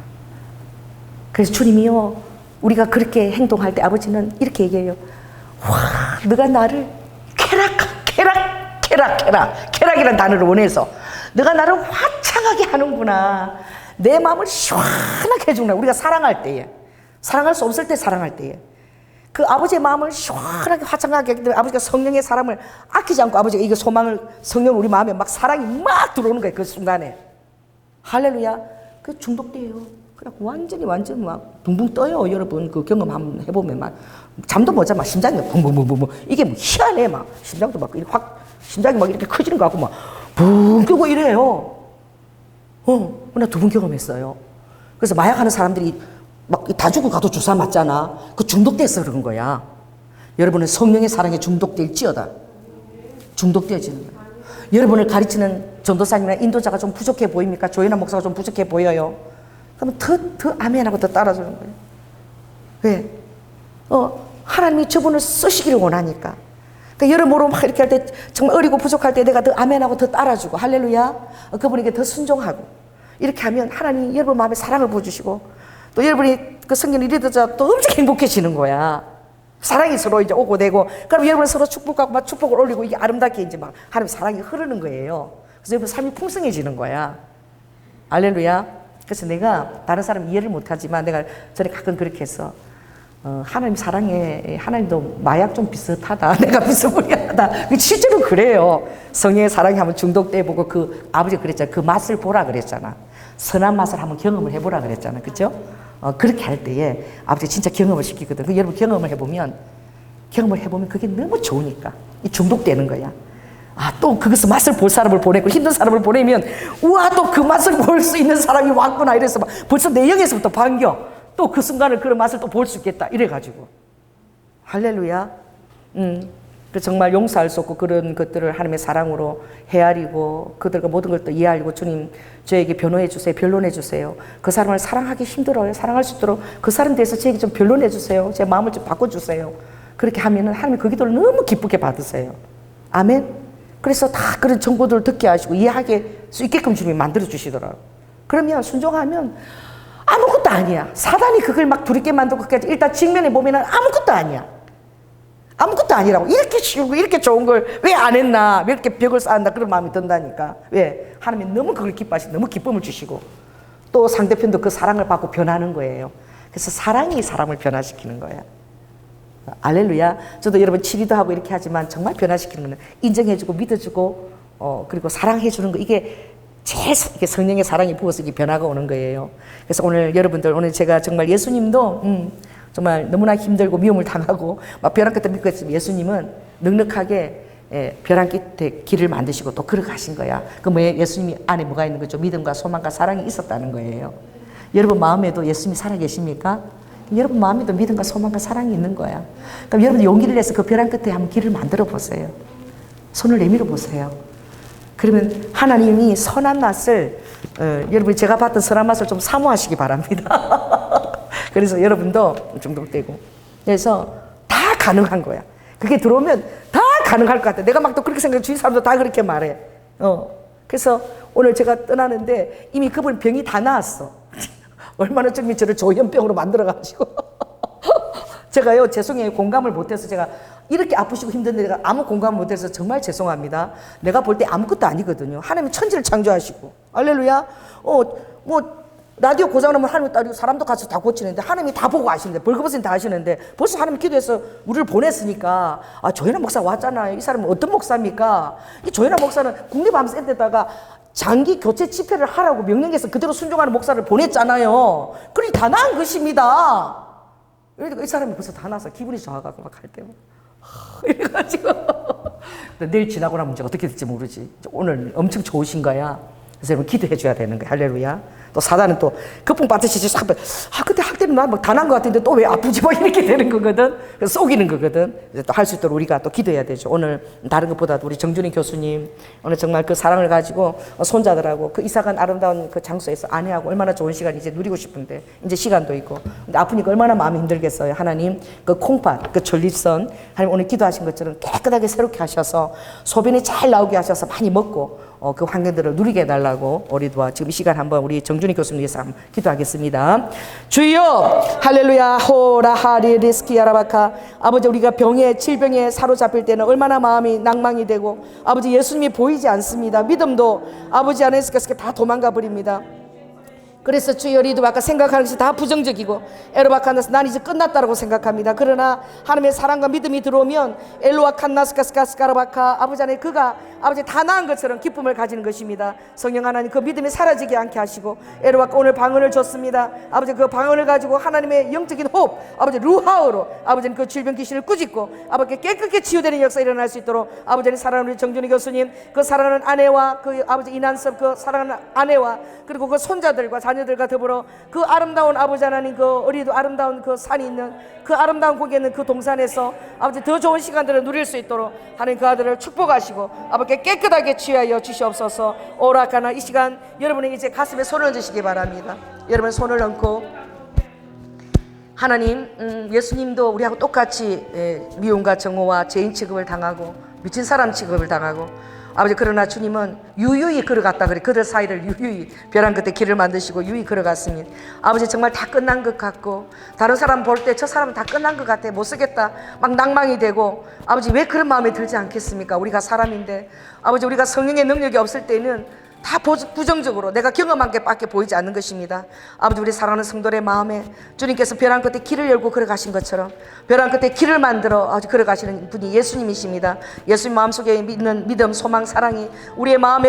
그래서 주님이요, 우리가 그렇게 행동할 때 아버지는 이렇게 얘기해요. 와, 너가 나를 쾌락이라는 단어를 원해서 너가 나를 화창하게 하는구나. 내 마음을 시원하게 해주구나. 우리가 사랑할 때에, 사랑할 수 없을 때 사랑할 때에 그 아버지의 마음을 시원하게 화창하게 하기 때문에 아버지가 성령의 사람을 아끼지 않고 아버지가 이거 소망을 성령 우리 마음에 막 사랑이 막 들어오는 거예요. 그 순간에 할렐루야. 그 중독돼요. 그냥 완전히 막 붕붕 떠요. 여러분 그 경험 한번 해보면 막 잠도 못 자. 막 심장이 붕붕붕붕 이게 뭐 희한해. 막 심장도 막 확 심장이 막 이렇게 커지는 거 같고 막 붕 뜨고 이래요. 나 두 번 경험했어요. 그래서 마약하는 사람들이 막 다 죽고 가도 주사 맞잖아. 그 중독돼서 그런 거야. 여러분은 성령의 사랑에 중독될지어다. 중독되어지는 거야. 여러분을 가르치는 전도사님이나 인도자가 좀 부족해 보입니까? 조연아 목사가 좀 부족해 보여요. 그러면 더 아멘하고 더 따라주는 거예요. 왜? 하나님이 저분을 쓰시기를 원하니까. 그러니까 여러모로 막 이렇게 할 때 정말 어리고 부족할 때 내가 더 아멘하고 더 따라주고 할렐루야. 그분에게 더 순종하고 이렇게 하면 하나님이 여러분 마음에 사랑을 부어주시고 또 여러분이 그 성경을 읽어서 또 엄청 행복해지는 거야. 사랑이 서로 이제 오고 되고 그럼 여러분 서로 축복하고 막 축복을 올리고 이게 아름답게 이제 막 하나님 사랑이 흐르는 거예요. 그래서 여러분 삶이 풍성해지는 거야. 할렐루야. 그래서 내가 다른 사람 이해를 못하지만 내가 전에 가끔 그렇게 했어. 하나님 사랑에 하나님도 마약 좀 비슷하다. 내가 비스무리하다. 실제로 그래요. 성령의 사랑에 한번 중독돼 보고 그 아버지가 그랬잖아. 그 맛을 보라 그랬잖아. 선한 맛을 한번 경험을 해보라 그랬잖아. 그죠? 그렇게 할 때에 아버지가 진짜 경험을 시키거든. 그 여러분 경험을 해보면 그게 너무 좋으니까 중독되는 거야. 또 그것을 맛을 볼 사람을 보내고 힘든 사람을 보내면 우와 또 그 맛을 볼 수 있는 사람이 왔구나 이래서 막 벌써 내 영에서부터 반겨. 또 그 순간을 그런 맛을 또 볼 수 있겠다 이래가지고 할렐루야. 그 정말 용서할 수 없고 그런 것들을 하나님의 사랑으로 헤아리고 그들과 모든 걸 또 이해하고 주님 저에게 변호해 주세요. 변론해 주세요. 그 사람을 사랑하기 힘들어요. 사랑할 수 있도록 그 사람에 대해서 저에게 좀 변론해 주세요. 제 마음을 좀 바꿔주세요. 그렇게 하면은 하나님이 그 기도를 너무 기쁘게 받으세요. 아멘. 그래서 다 그런 정보들을 듣게 하시고 이해하게 수 있게끔 주님이 만들어 주시더라고요. 그러면 순종하면 아무것도 아니야. 사단이 그걸 막 두렵게 만들고 일단 직면해 보면은 아무것도 아니야. 아무것도 아니라고. 이렇게 쉬우고 이렇게 좋은 걸 왜 안 했나. 왜 이렇게 벽을 쌓았나. 그런 마음이 든다니까. 왜? 하나님이 너무 그걸 기뻐하시고 너무 기쁨을 주시고 또 상대편도 그 사랑을 받고 변하는 거예요. 그래서 사랑이 사람을 변화시키는 거야. 알렐루야. 저도 여러분 치료도 하고 이렇게 하지만 정말 변화시키는 거는 인정해주고 믿어주고 그리고 사랑해주는 거 이게 제일 이게 성령의 사랑이 부어서 이게 변화가 오는 거예요. 그래서 오늘 여러분들 오늘 제가 정말 예수님도 정말 너무나 힘들고 미움을 당하고 막 벼랑 끝에 믿고 있지만 예수님은 넉넉하게 벼랑 끝에 길을 만드시고 또 걸어가신 거야. 그 뭐 예수님이 안에 뭐가 있는 거죠? 믿음과 소망과 사랑이 있었다는 거예요. 여러분 마음에도 예수님이 살아계십니까? 여러분 마음에도 믿음과 소망과 사랑이 있는 거야. 그럼 여러분 용기를 내서 그 벼랑 끝에 한번 길을 만들어 보세요. 손을 내밀어 보세요. 그러면 하나님이 선한 맛을 여러분 제가 봤던 선한 맛을 좀 사모하시기 바랍니다. 그래서 여러분도 중독되고 그래서 다 가능한 거야. 그게 들어오면 다 가능할 것 같아. 내가 막 또 그렇게 생각해. 주위 사람도 다 그렇게 말해. 그래서 오늘 제가 떠나는데 이미 그분 병이 다 나았어. 얼마나 주님이 저를 조현병으로 만들어가지고 제가요 죄송해요. 공감을 못해서 제가 이렇게 아프시고 힘든데 내가 아무 공감을 못해서 정말 죄송합니다. 내가 볼 때 아무것도 아니거든요. 하나님은 천지를 창조하시고 할렐루야. 뭐 라디오 고장나면 하나님이 따르고 사람도 같이 다 고치는데 하나님이 다 보고 아시는데 벌거벗은 다 하시는데 벌써 하나님이 기도해서 우리를 보냈으니까 조현아 목사 왔잖아요. 이 사람은 어떤 목사입니까? 이 조현아 목사는 국립암센터에다가 장기 교체 집회를 하라고 명령해서 그대로 순종하는 목사를 보냈잖아요. 그러니 다 나은 것입니다. 그러니까 이 사람이 벌써 다 나서 기분이 좋아가고 막 할 때 이래가지고 내일 지나고 나면 이제 어떻게 될지 모르지. 오늘 엄청 좋으신 거야. 그래서 여러분 기도해 줘야 되는 거야. 할렐루야. 또 사단은 또 거품 받으시지. 근데 할 때는 나 막 다 난 것 같은데 또 왜 아프지? 막 이렇게 되는 거거든. 그래서 속이는 거거든. 그래서 또 할 수 있도록 우리가 또 기도해야 되죠. 오늘 다른 것보다도 우리 정준희 교수님 오늘 정말 그 사랑을 가지고 손자들하고 그 이사간 아름다운 그 장소에서 아내하고 얼마나 좋은 시간 이제 누리고 싶은데 이제 시간도 있고 근데 아프니까 얼마나 마음이 힘들겠어요. 하나님 그 콩팥 그 전립선 하나님 오늘 기도하신 것처럼 깨끗하게 새롭게 하셔서 소변이 잘 나오게 하셔서 많이 먹고 그 환경들을 누리게 해달라고 우리도 지금 이 시간 한번 우리 정준희 교수님 위해서 한번 기도하겠습니다. 주여 할렐루야 호라하리리스키야라바카. 아버지, 우리가 병에 질병에 사로잡힐 때는 얼마나 마음이 낭망이 되고 아버지 예수님이 보이지 않습니다. 믿음도 아버지 안에서 다 도망가 버립니다. 그래서 주여 리드바카 생각하는 것이 다 부정적이고 에르바칸나스 난 이제 끝났다라고 생각합니다. 그러나 하나님의 사랑과 믿음이 들어오면 엘로와 칸나스카스카스카라바카 아버지 안에 그가 아버지 다 나은 것처럼 기쁨을 가지는 것입니다. 성령 하나님 그 믿음이 사라지게 않게 하시고 에르바카 오늘 방언을 줬습니다. 아버지 그 방언을 가지고 하나님의 영적인 호흡 아버지 루하우로 아버지는 그 질병 귀신을 꾸짖고 아버지 깨끗게 치유되는 역사 일어날 수 있도록 아버지는 사랑하는 우리 정준희 교수님 그 사랑하는 아내와 그 아버지 이난섭 그 사랑하는 아내와 그리고 그 손자들과 자녀들과 더불어 그 아름다운 아버지 하나님 그 어리도 아름다운 그 산이 있는 그 아름다운 곳에 있는 그 동산에서 아버지 더 좋은 시간들을 누릴 수 있도록 하나님 그 아들을 축복하시고 아버지께 깨끗하게 취하여 주시옵소서. 오라카나 이 시간 여러분이 이제 가슴에 손을 얹으시기 바랍니다. 여러분 손을 얹고 하나님 예수님도 우리하고 똑같이 미움과 정오와 죄인 취급을 당하고 미친 사람 취급을 당하고 아버지 그러나 주님은 유유히 걸어갔다 그래. 그들 사이를 유유히 벼랑 끝에 길을 만드시고 유유히 걸어갔습니다. 아버지 정말 다 끝난 것 같고 다른 사람 볼 때 저 사람은 다 끝난 것 같아 못 쓰겠다 막 낭망이 되고 아버지 왜 그런 마음이 들지 않겠습니까? 우리가 사람인데 아버지 우리가 성령의 능력이 없을 때는 다 부정적으로 내가 경험한 게 밖에 보이지 않는 것입니다. 아버지 우리 사랑하는 성도의 마음에 주님께서 벼랑 끝에 길을 열고 걸어가신 것처럼 벼랑 끝에 길을 만들어 아주 걸어가시는 분이 예수님이십니다. 예수님 마음속에 있는 믿음 소망 사랑이 우리의 마음에